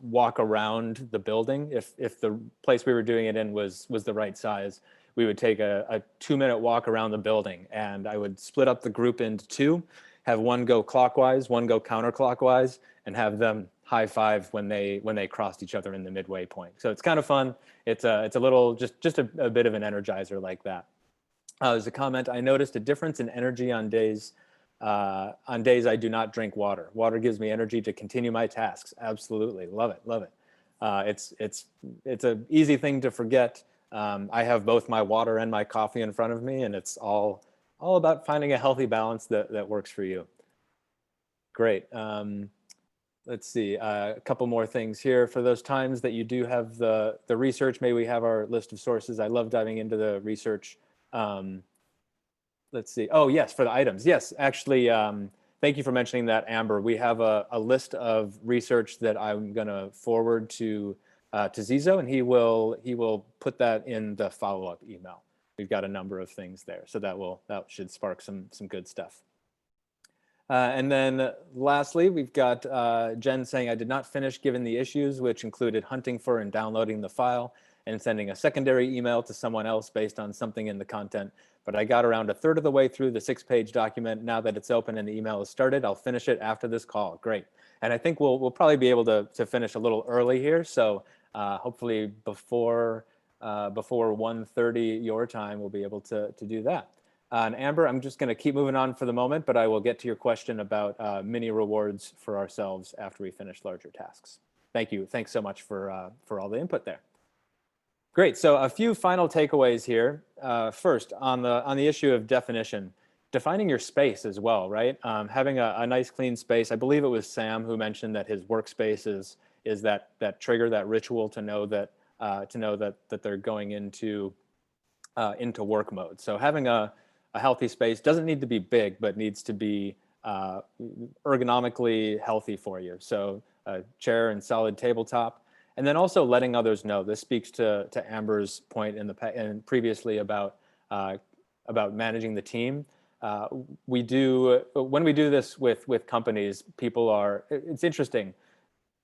walk around the building. If the place we were doing it in was the right size, we would take a 2-minute walk around the building, and I would split up the group into 2, have one go clockwise, one go counterclockwise, and have them high five when they crossed each other in the midway point. So it's kind of fun. It's a little just a bit of an energizer like that. There's a comment. I noticed a difference in energy on days On days I do not drink water. Water gives me energy to continue my tasks. Absolutely, love it, love it. It's an easy thing to forget. I have both my water and my coffee in front of me, and it's all about finding a healthy balance that works for you. Great. Let's see, a couple more things here. For those times that you do have the research, maybe we have our list of sources. I love diving into the research. Let's see. Oh, yes, for the items. Yes, actually, thank you for mentioning that, Amber. We have a list of research that I'm going to forward to Zizo, and he will put that in the follow-up email. We've got a number of things there, so that should spark some good stuff. And then lastly, we've got Jen saying, I did not finish given the issues, which included hunting for and downloading the file and sending a secondary email to someone else based on something in the content. But I got around a third of the way through the 6-page document. Now that it's open and the email is started, I'll finish it after this call. Great. And I think we'll probably be able to finish a little early here. So hopefully before 1:30 your time, we'll be able to do that. And Amber, I'm just going to keep moving on for the moment, but I will get to your question about mini rewards for ourselves after we finish larger tasks. Thank you. Thanks so much for all the input there. Great. So a few final takeaways here. First, on the issue of definition, defining your space as well, right? Having a nice clean space. I believe it was Sam who mentioned that his workspace is that trigger, that ritual to know that they're going into work mode. So having a healthy space doesn't need to be big, but needs to be ergonomically healthy for you. So a chair and solid tabletop, and then also letting others know. This speaks to Amber's point and previously about managing the team. When we do this with companies, it's interesting.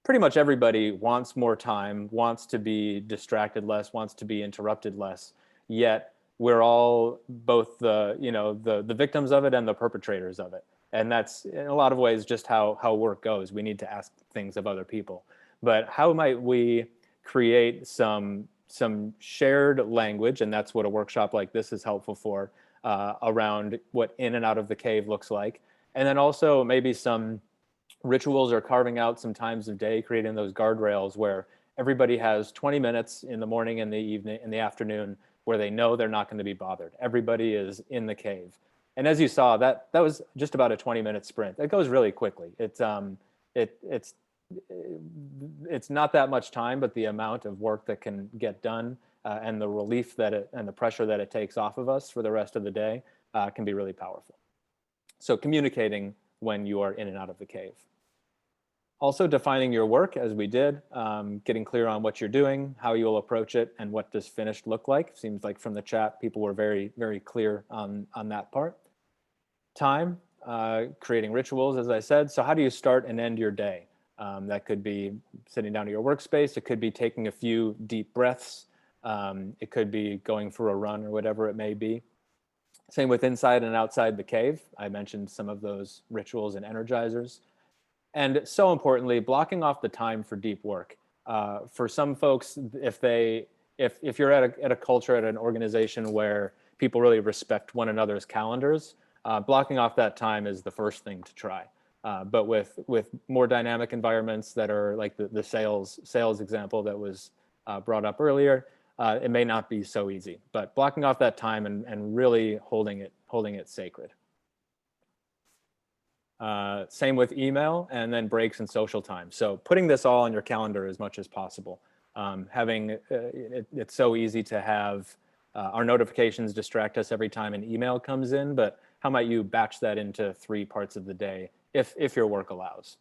Pretty much everybody wants more time, wants to be distracted less, wants to be interrupted less, yet we're all both the victims of it and the perpetrators of it. And that's in a lot of ways just how work goes. We need to ask things of other people. But how might we create some shared language, and that's what a workshop like this is helpful for, around what in and out of the cave looks like. And then also maybe some rituals or carving out some times of day, creating those guardrails where everybody has 20 minutes in the morning and the evening, in the afternoon, where they know they're not going to be bothered. Everybody is in the cave. And as you saw, that was just about a 20-minute sprint. It goes really quickly. It's not that much time, but the amount of work that can get done and the relief and the pressure that it takes off of us for the rest of the day can be really powerful. So communicating when you are in and out of the cave. Also defining your work, as we did, getting clear on what you're doing, how you will approach it, and what does finished look like. Seems like from the chat, people were very, very clear on that part. Time, creating rituals, as I said. So how do you start and end your day? That could be sitting down to your workspace. It could be taking a few deep breaths. It could be going for a run or whatever it may be. Same with inside and outside the cave. I mentioned some of those rituals and energizers. And so importantly, blocking off the time for deep work. For some folks, if you're at a culture, at an organization where people really respect one another's calendars, blocking off that time is the first thing to try. But with more dynamic environments that are like the sales example that was brought up earlier, it may not be so easy. But blocking off that time and really holding it sacred. Same with email, and then breaks and social time. So putting this all on your calendar as much as possible. It's so easy to have our notifications distract us every time an email comes in, but how might you batch that into 3 parts of the day if your work allows?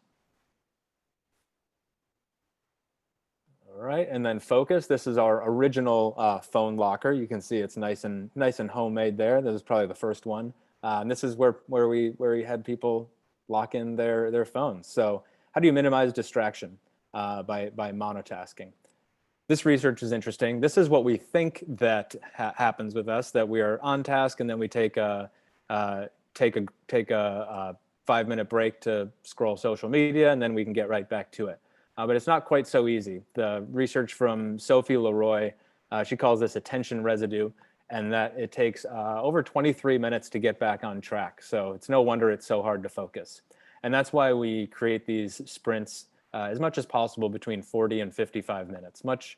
All right, and then focus. This is our original phone locker. You can see it's nice and homemade there. This is probably the first one. And this is where we had people lock in their phones. So how do you minimize distraction by monotasking? This research is interesting. This is what we think that happens with us, that we are on task and then we take a 5-minute break to scroll social media, and then we can get right back to it. But it's not quite so easy. The research from Sophie Leroy, she calls this attention residue. and that it takes over 23 minutes to get back on track. So it's no wonder it's so hard to focus. And that's why we create these sprints as much as possible between 40 and 55 minutes, much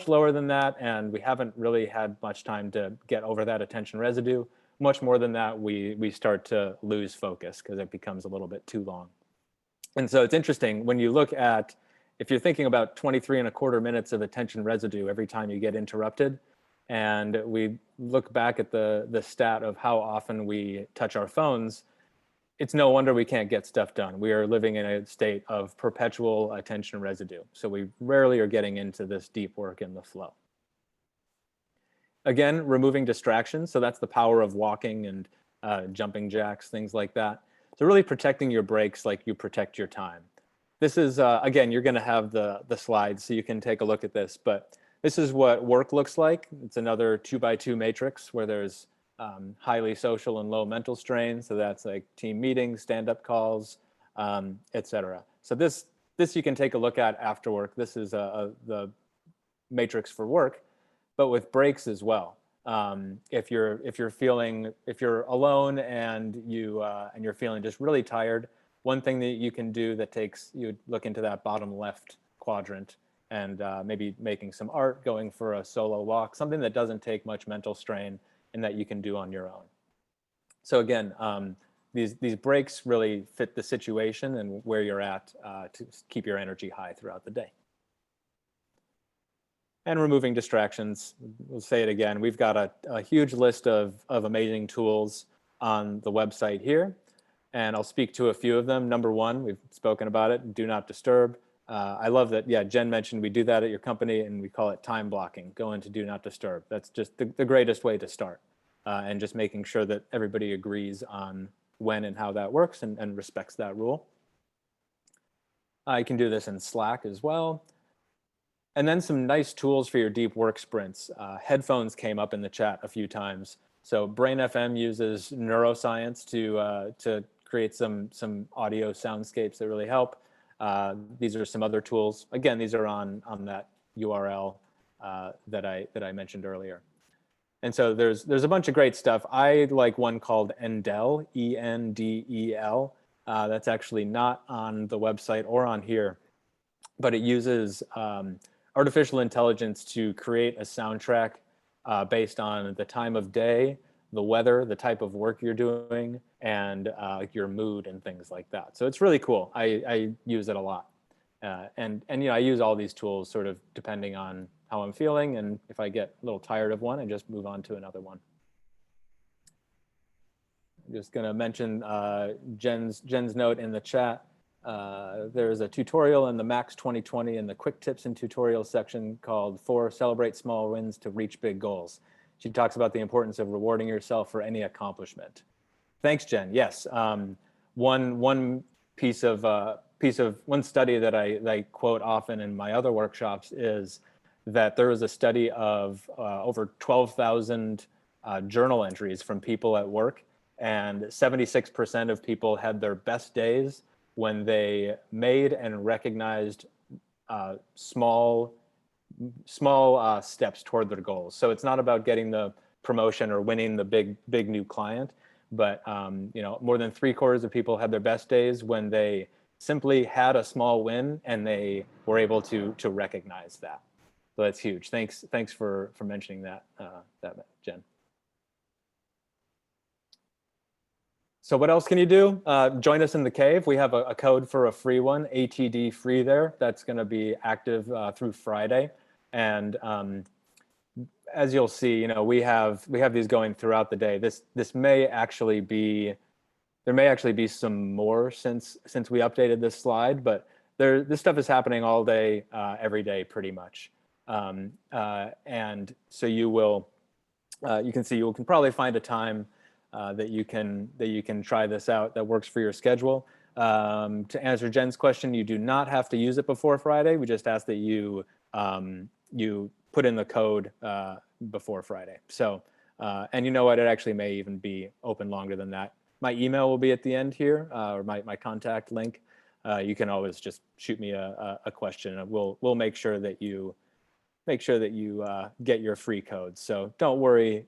lower than that. And we haven't really had much time to get over that attention residue. Much more than that, we start to lose focus because it becomes a little bit too long. And so it's interesting when you look at, if you're thinking about 23.25 minutes of attention residue every time you get interrupted, and we look back at the stat of how often we touch our phones, it's no wonder we can't get stuff done. We are living in a state of perpetual attention residue. So we rarely are getting into this deep work in the flow. Again, removing distractions. So that's the power of walking and jumping jacks, things like that. So really protecting your breaks like you protect your time. This is, again, you're gonna have the slides so you can take a look at this, but this is what work looks like. It's another 2x2 matrix where there's highly social and low mental strain. So that's like team meetings, stand-up calls, etc. So this you can take a look at after work. This is the matrix for work, but with breaks as well. If you're alone and you're feeling just really tired, one thing that you can do that you look into that bottom left quadrant and maybe making some art, going for a solo walk, something that doesn't take much mental strain and that you can do on your own. So again, these breaks really fit the situation and where you're at to keep your energy high throughout the day. And removing distractions, we'll say it again, we've got a huge list of amazing tools on the website here, and I'll speak to a few of them. Number one, we've spoken about it, do not disturb. I love that, yeah, Jen mentioned we do that at your company and we call it time blocking, go into do not disturb. That's just the greatest way to start, and just making sure that everybody agrees on when and how that works and respects that rule. You can do this in Slack as well. And then some nice tools for your deep work sprints. Headphones came up in the chat a few times. So Brain FM uses neuroscience to create some audio soundscapes that really help. These are some other tools. Again, these are on that URL that I mentioned earlier. And so there's a bunch of great stuff. I like one called Endel, E-N-D-E-L. That's actually not on the website or on here, but it uses artificial intelligence to create a soundtrack based on the time of day, the weather, the type of work you're doing, and your mood and things like that. So it's really cool. I use it a lot. And you know, I use all these tools sort of depending on how I'm feeling, and if I get a little tired of one, I just move on to another one. I'm just gonna mention Jen's note in the chat. There's a tutorial in the Max 2020 in the quick tips and tutorials section called 4 Celebrate Small Wins to Reach Big Goals. She talks about the importance of rewarding yourself for any accomplishment. Thanks, Jen. Yes, one study that I quote often in my other workshops is that there was a study of over 12,000 journal entries from people at work, and 76% of people had their best days when they made and recognized small steps toward their goals. So it's not about getting the promotion or winning the big new client, but you know, more than 3/4 of people had their best days when they simply had a small win and they were able to recognize that. So that's huge. Thanks for mentioning that, Jen. So what else can you do? Join us in the cave. We have a code for a free one, ATD free there. That's going to be active through Friday. And as you'll see, you know, we have these going throughout the day. This may actually be, there may actually be some more since we updated this slide, but this stuff is happening all day, every day, pretty much. And so you can probably find a time that you can try this out that works for your schedule. To answer Jen's question, you do not have to use it before Friday. We just ask that you put in the code before Friday. So, and you know what, it actually may even be open longer than that. My email will be at the end here, or my contact link. You can always just shoot me a question, and we'll make sure that you make sure that you get your free codes. So don't worry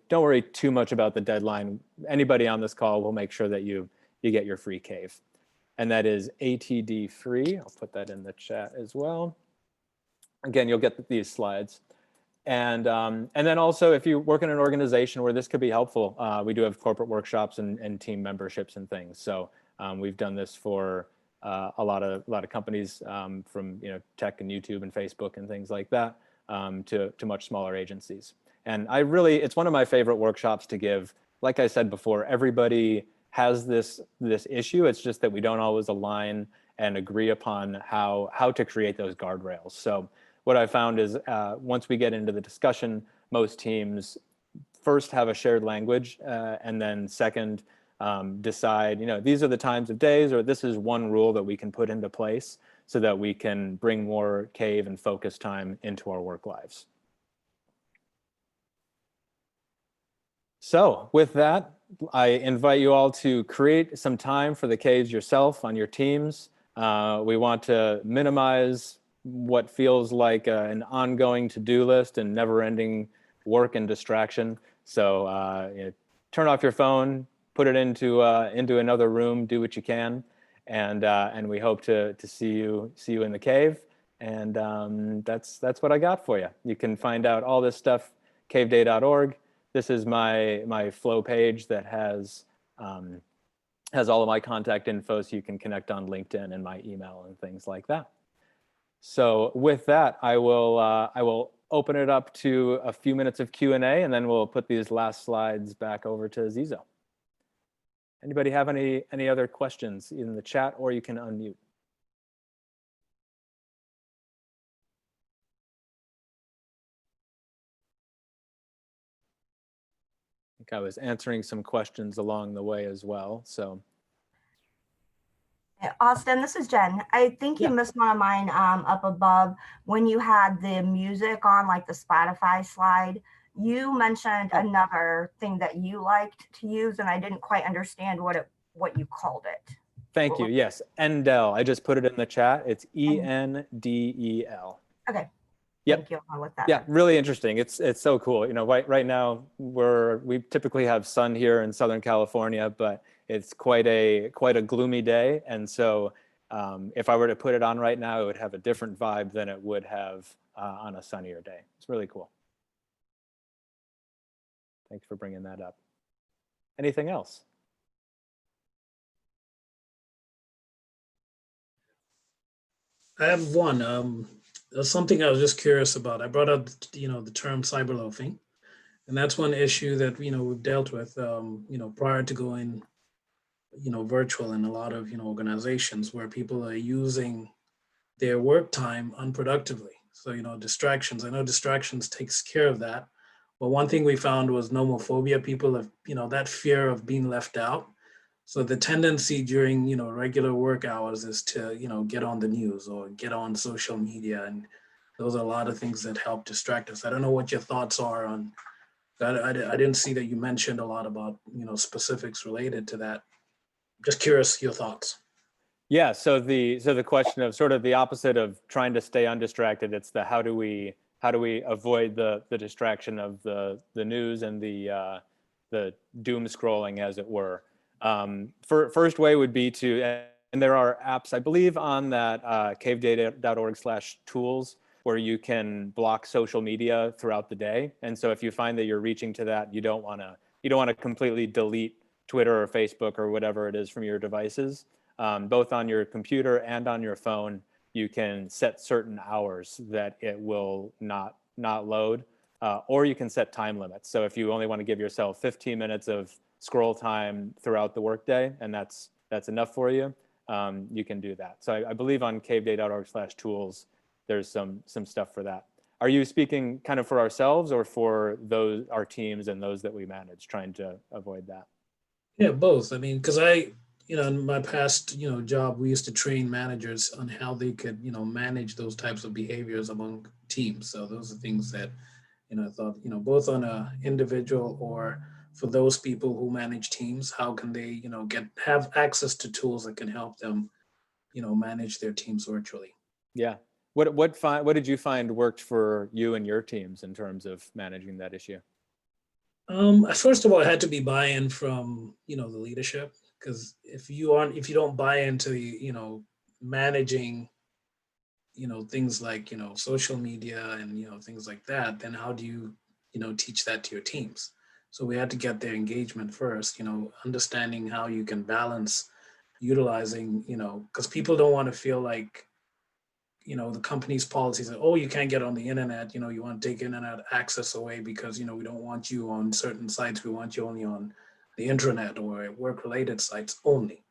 too much about the deadline. Anybody on this call will make sure that you get your free cave. And that is ATD free. I'll put that in the chat as well. Again, you'll get these slides. And then also, if you work in an organization where this could be helpful, we do have corporate workshops and team memberships and things. So we've done this for a lot of companies, from tech and YouTube and Facebook and things like that, to much smaller agencies. And it's one of my favorite workshops to give. Like I said before, everybody has this issue. It's just that we don't always align and agree upon how to create those guardrails. So what I found is once we get into the discussion, most teams first have a shared language, and then second decide, these are the times of days, or this is one rule that we can put into place so that we can bring more cave and focus time into our work lives. So with that, I invite you all to create some time for the caves yourself on your teams. We want to minimize what feels like an ongoing to-do list and never-ending work and distraction. So turn off your phone, put it into another room, do what you can, and we hope to see you in the cave. And that's what I got for you. You can find out all this stuff caveday.org. This is my flow page that has all of my contact info, so you can connect on LinkedIn and my email and things like that. So with that, I will open it up to a few minutes of Q&A, and then we'll put these last slides back over to Zizo. Anybody have any other questions in the chat, or you can unmute? I think I was answering some questions along the way as well, so. Austin, this is Jen. I think you missed one of mine up above when you had the music on, like the Spotify slide. You mentioned another thing that you liked to use, and I didn't quite understand what you called it. Thank you. Yes, Endel. I just put it in the chat. It's ENDEL. Okay. Yep. Thank you. I'll look that Yeah, up. really interesting. It's so cool. Right now we typically have sun here in Southern California, but it's quite a gloomy day. And so if I were to put it on right now, it would have a different vibe than it would have on a sunnier day. It's really cool. Thanks for bringing that up. Anything else? I have one. There's something I was just curious about. I brought up, the term cyberloafing, and that's one issue that we've dealt with, prior to going, virtual in a lot of organizations where people are using their work time unproductively. So distractions. I know distractions takes care of that, but one thing we found was nomophobia. People have that fear of being left out. So the tendency during, regular work hours is to, get on the news or get on social media. And those are a lot of things that help distract us. I don't know what your thoughts are on that. I didn't see that you mentioned a lot about, specifics related to that. Just curious your thoughts. Yeah, so the question of sort of the opposite of trying to stay undistracted, it's the how do we avoid the distraction of the news and the doom scrolling, as it were. First way would be to, and there are apps, I believe, on that cavedata.org/tools where you can block social media throughout the day. And so if you find that you're reaching to that, you don't want to completely delete Twitter or Facebook or whatever it is from your devices. Both on your computer and on your phone, you can set certain hours that it will not load, or you can set time limits. So if you only want to give yourself 15 minutes of scroll time throughout the workday, and that's enough for you, you can do that. So I believe on caveday.org/tools, there's some stuff for that. Are you speaking kind of for ourselves or for our teams and those that we manage, trying to avoid that? Yeah, both. I mean, because in my past, job, we used to train managers on how they could, manage those types of behaviors among teams. So those are things that, I thought, both on a individual or for those people who manage teams, how can they, have access to tools that can help them, manage their teams virtually. Yeah. What did you find worked for you and your teams in terms of managing that issue? First of all, it had to be buy-in from, the leadership, because if you don't buy into managing, things like, social media and, things like that, then how do you, teach that to your teams? So we had to get their engagement first, understanding how you can balance utilizing, because people don't want to feel like, the company's policies are, oh, you can't get on the internet, you want to take internet access away because, we don't want you on certain sites. We want you only on the intranet or work-related sites only.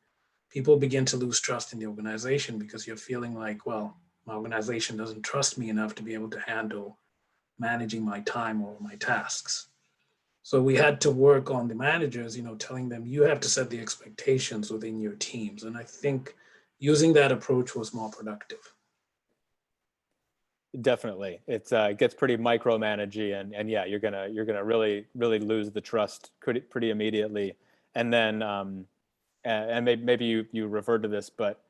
People begin to lose trust in the organization because you're feeling like, well, my organization doesn't trust me enough to be able to handle managing my time or my tasks. So we had to work on the managers, telling them you have to set the expectations within your teams. And I think using that approach was more productive. Definitely, it gets pretty micromanagey, and yeah, you're gonna really lose the trust pretty immediately. And then and maybe you referred to this, but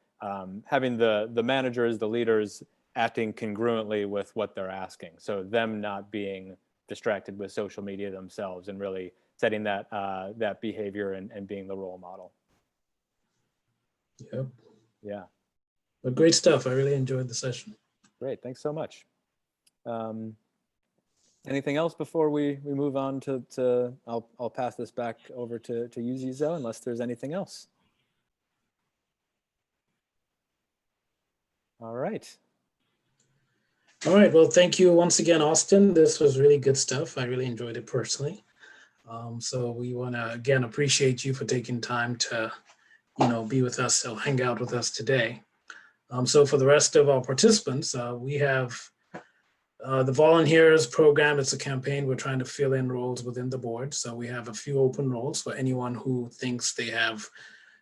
having the managers, the leaders acting congruently with what they're asking, so them not being distracted with social media themselves, and really setting that that behavior and being the role model. Yep. Yeah. But great stuff. I really enjoyed the session. Great, thanks so much. Anything else before we move on to I'll pass this back over to you, Zizo, unless there's anything else. All right. All right. Well, thank you once again, Austin. This was really good stuff. I really enjoyed it personally. So we want to again appreciate you for taking time to, be with us, so hang out with us today. So for the rest of our participants, we have the volunteers program. It's a campaign. We're trying to fill in roles within the board. So we have a few open roles for anyone who thinks they have,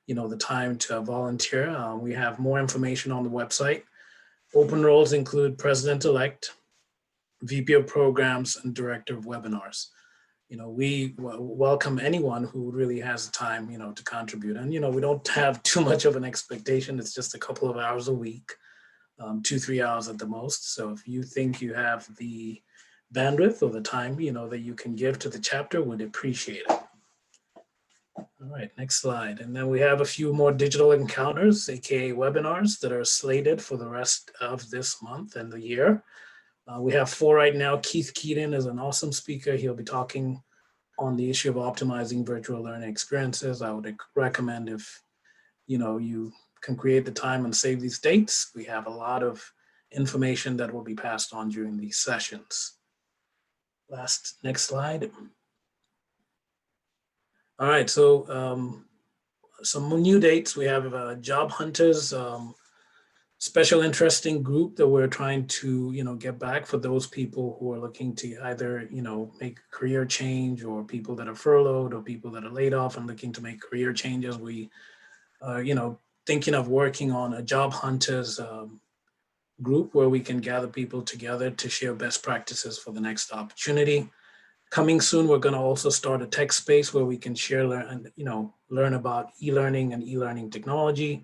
the time to volunteer. We have more information on the website. Open roles include president-elect, VP of programs, and director of webinars. We welcome anyone who really has the time, to contribute. And, we don't have too much of an expectation. It's just a couple of hours a week, 2-3 hours at the most. So if you think you have the bandwidth or the time, that you can give to the chapter, would appreciate it. All right, next slide. And then we have a few more digital encounters, AKA webinars, that are slated for the rest of this month and the year. We have 4 right now. Keith Keaton is an awesome speaker. He'll be talking on the issue of optimizing virtual learning experiences. I would recommend if, you can create the time and save these dates. We have a lot of information that will be passed on during these sessions. Next slide. All right, so some new dates. We have Job Hunters, special interesting group that we're trying to, get back for those people who are looking to either, make a career change, or people that are furloughed, or people that are laid off and looking to make career changes. We are, thinking of working on a Job Hunters group where we can gather people together to share best practices for the next opportunity. Coming soon, we're going to also start a tech space where we can share, learn about e-learning and e-learning technology.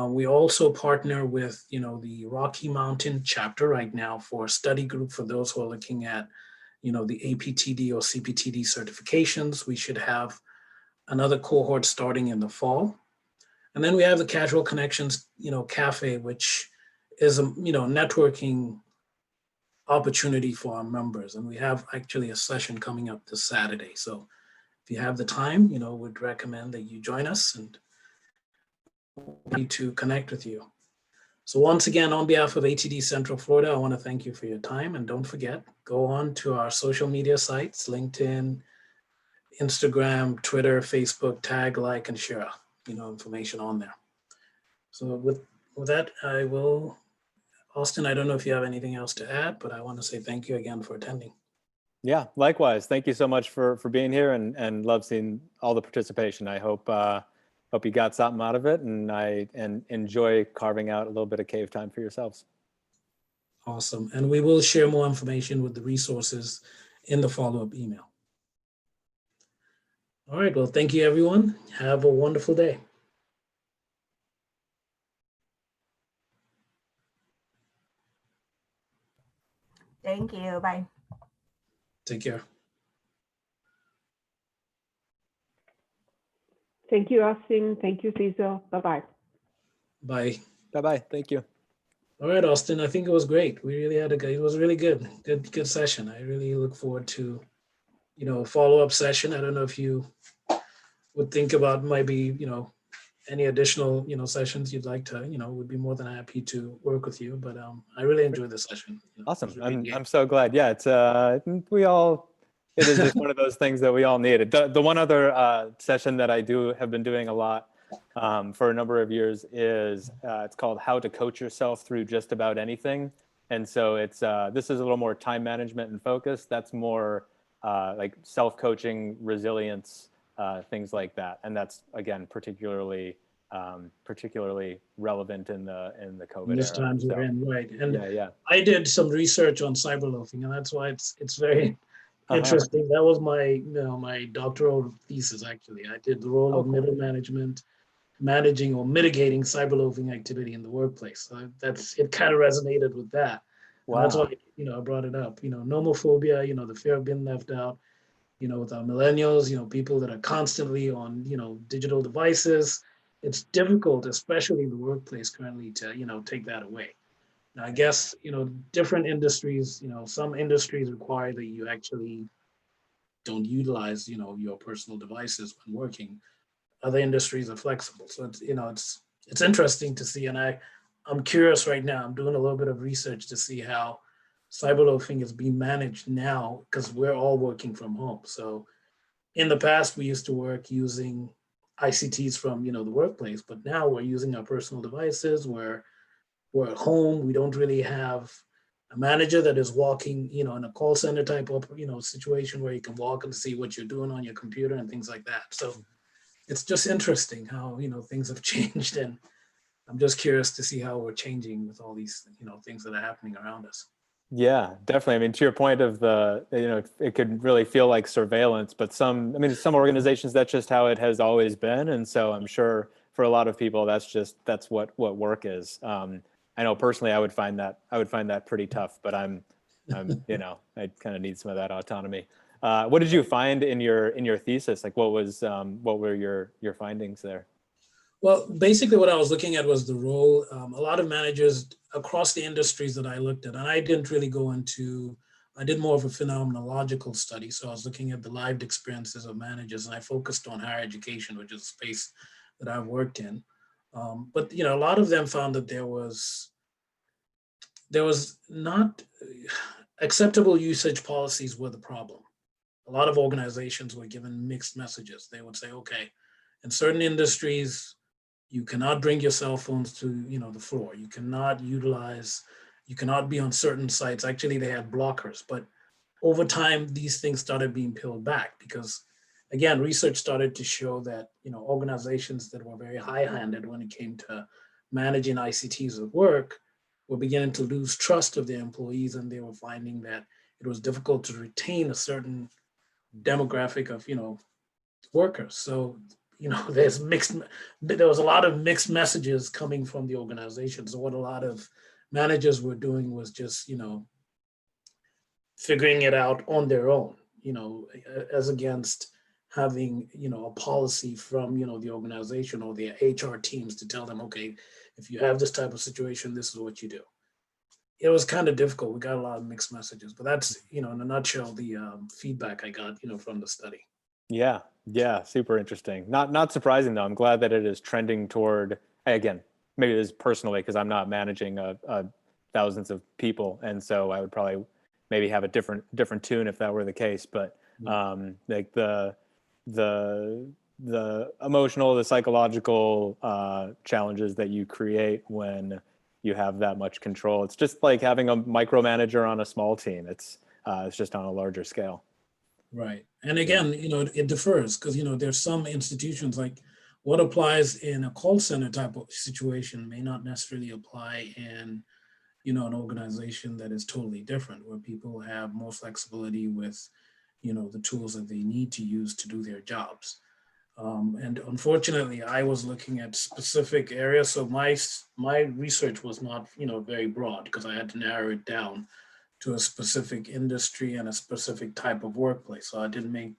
We also partner with, the Rocky Mountain chapter right now for a study group for those who are looking at, the APTD or CPTD certifications. We should have another cohort starting in the fall. And then we have the Casual Connections, cafe, which is a, networking opportunity for our members. And we have actually a session coming up this Saturday. So if you have the time, would recommend that you join us, and need to connect with you. So once again, on behalf of ATD Central Florida, I want to thank you for your time. And don't forget, go on to our social media sites, LinkedIn, Instagram, Twitter, Facebook, tag, like, and share, information on there. So with that, I will, Austin, I don't know if you have anything else to add, but I want to say thank you again for attending. Yeah, likewise. Thank you so much for being here, and love seeing all the participation. I hope you got something out of it, and enjoy carving out a little bit of cave time for yourselves. Awesome. And we will share more information with the resources in the follow-up email. All right. Well, thank you, everyone. Have a wonderful day. Thank you. Bye. Take care. Thank you, Austin. Thank you, Cecil. Bye-bye. Bye. Bye-bye. Thank you. All right, Austin, I think it was great. We really had it was really good. Good session. I really look forward to, a follow-up session. I don't know if you would think about maybe, any additional, sessions you'd like to, would be more than happy to work with you. But I really enjoyed the session. It Awesome. was really I'm engaging. so glad. Yeah, it's it is just one of those things that we all needed. The one other session that I have been doing a lot for a number of years is it's called How to Coach Yourself Through Just About Anything. And so it's this is a little more time management and focus. That's more like self-coaching, resilience, things like that. And that's, again, particularly relevant in the COVID In this era. times we're So, in, right? And yeah. I did some research on cyberloafing, and that's why it's very Uh-huh. interesting. That was my my doctoral thesis actually. I did the role Oh, of cool. middle management managing or mitigating cyberloafing activity in the workplace. So it kind of resonated with that. And that's Wow. why I brought it up. Nomophobia, the fear of being left out, with our millennials, people that are constantly on, digital devices. It's difficult, especially in the workplace currently, to, take that away. Now, I guess, different industries, some industries require that you actually don't utilize, your personal devices when working. Other industries are flexible. So it's interesting to see. And I'm curious right now. I'm doing a little bit of research to see how cyberloafing is being managed now because we're all working from home. So in the past, we used to work using ICTs from the workplace, but now we're using our personal devices. We're at home. We don't really have a manager that is walking, in a call center type of situation where you can walk and see what you're doing on your computer and things like that. So it's just interesting how things have changed, and I'm just curious to see how we're changing with all these things that are happening around us. Yeah, definitely. I mean, to your point of it could really feel like surveillance, but some organizations, that's just how it has always been. And so I'm sure for a lot of people, that's what work is. I know personally, I would find that pretty tough, but I kind of need some of that autonomy. What did you find in your thesis? Like what were your findings there? Well, basically what I was looking at was the role, a lot of managers across the industries that I looked at, and I didn't really go into, I did more of a phenomenological study. So I was looking at the lived experiences of managers, and I focused on higher education, which is a space that I've worked in. But a lot of them found that there was not acceptable usage policies were the problem. A lot of organizations were given mixed messages. They would say, okay, in certain industries, you cannot bring your cell phones to the floor. You cannot be on certain sites. Actually, they had blockers, but over time, these things started being peeled back because, again, research started to show that organizations that were very high-handed when it came to managing ICTs at work were beginning to lose trust of their employees, and they were finding that it was difficult to retain a certain demographic of workers. So there was a lot of mixed messages coming from the organization. So what a lot of managers were doing was just figuring it out on their own, as against having a policy from the organization or their HR teams to tell them, okay, if you have this type of situation, this is what you do. It was kind of difficult. We got a lot of mixed messages, but that's in a nutshell the feedback I got from the study. Yeah, super interesting. Not surprising though. I'm glad that it is trending toward, again, maybe it is personally because I'm not managing thousands of people, and so I would probably maybe have a different tune if that were the case. But like the emotional, the psychological challenges that you create when you have that much control. It's just like having a micromanager on a small team. It's just on a larger scale. Right. And again, it differs because, there's some institutions like what applies in a call center type of situation may not necessarily apply in, an organization that is totally different, where people have more flexibility with, the tools that they need to use to do their jobs. And unfortunately, I was looking at specific areas. So my research was not, very broad because I had to narrow it down to a specific industry and a specific type of workplace. So I didn't make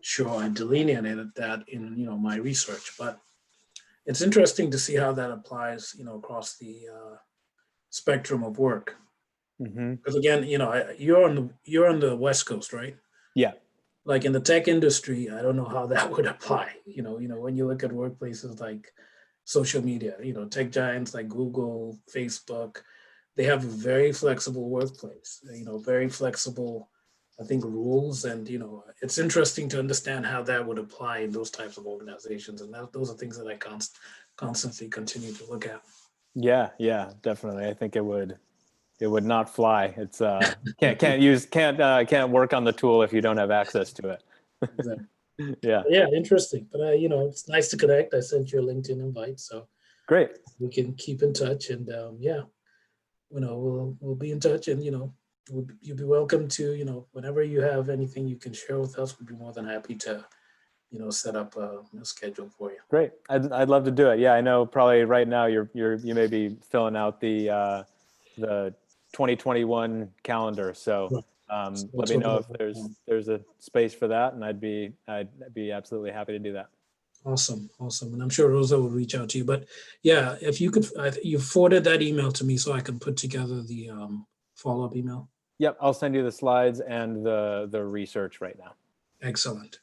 sure I delineated that in, my research, but it's interesting to see how that applies, across the spectrum of work. Because again, you're on the West Coast, right? Yeah. Like in the tech industry, I don't know how that would apply. When you look at workplaces like social media, tech giants like Google, Facebook, they have a very flexible workplace, very flexible, I think, rules. And, it's interesting to understand how that would apply in those types of organizations. And those are things that I constantly continue to look at. Yeah, definitely. I think it would not fly. It's can't work on the tool if you don't have access to it. Exactly. Yeah. Yeah, interesting. But it's nice to connect. I sent you a LinkedIn invite, so Great. we can keep in touch. And we'll be in touch. And you'll be welcome to whenever you have anything you can share with us. We'd be more than happy to set up a schedule for you. Great. I'd love to do it. Yeah, I know. Probably right now you may be filling out the 2021 calendar. So let me know if there's a space for that, and I'd be absolutely happy to do that. Awesome. And I'm sure Rosa will reach out to you. But yeah, if you could, you forwarded that email to me so I can put together the follow-up email. Yep, I'll send you the slides and the research right now. Excellent.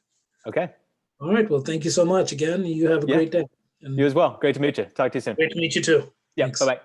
Okay. All right. Well, thank you so much again. You have a great day. And you as well. Great to meet you. Talk to you soon. great to meet you too. Yeah. Thanks. Bye-bye.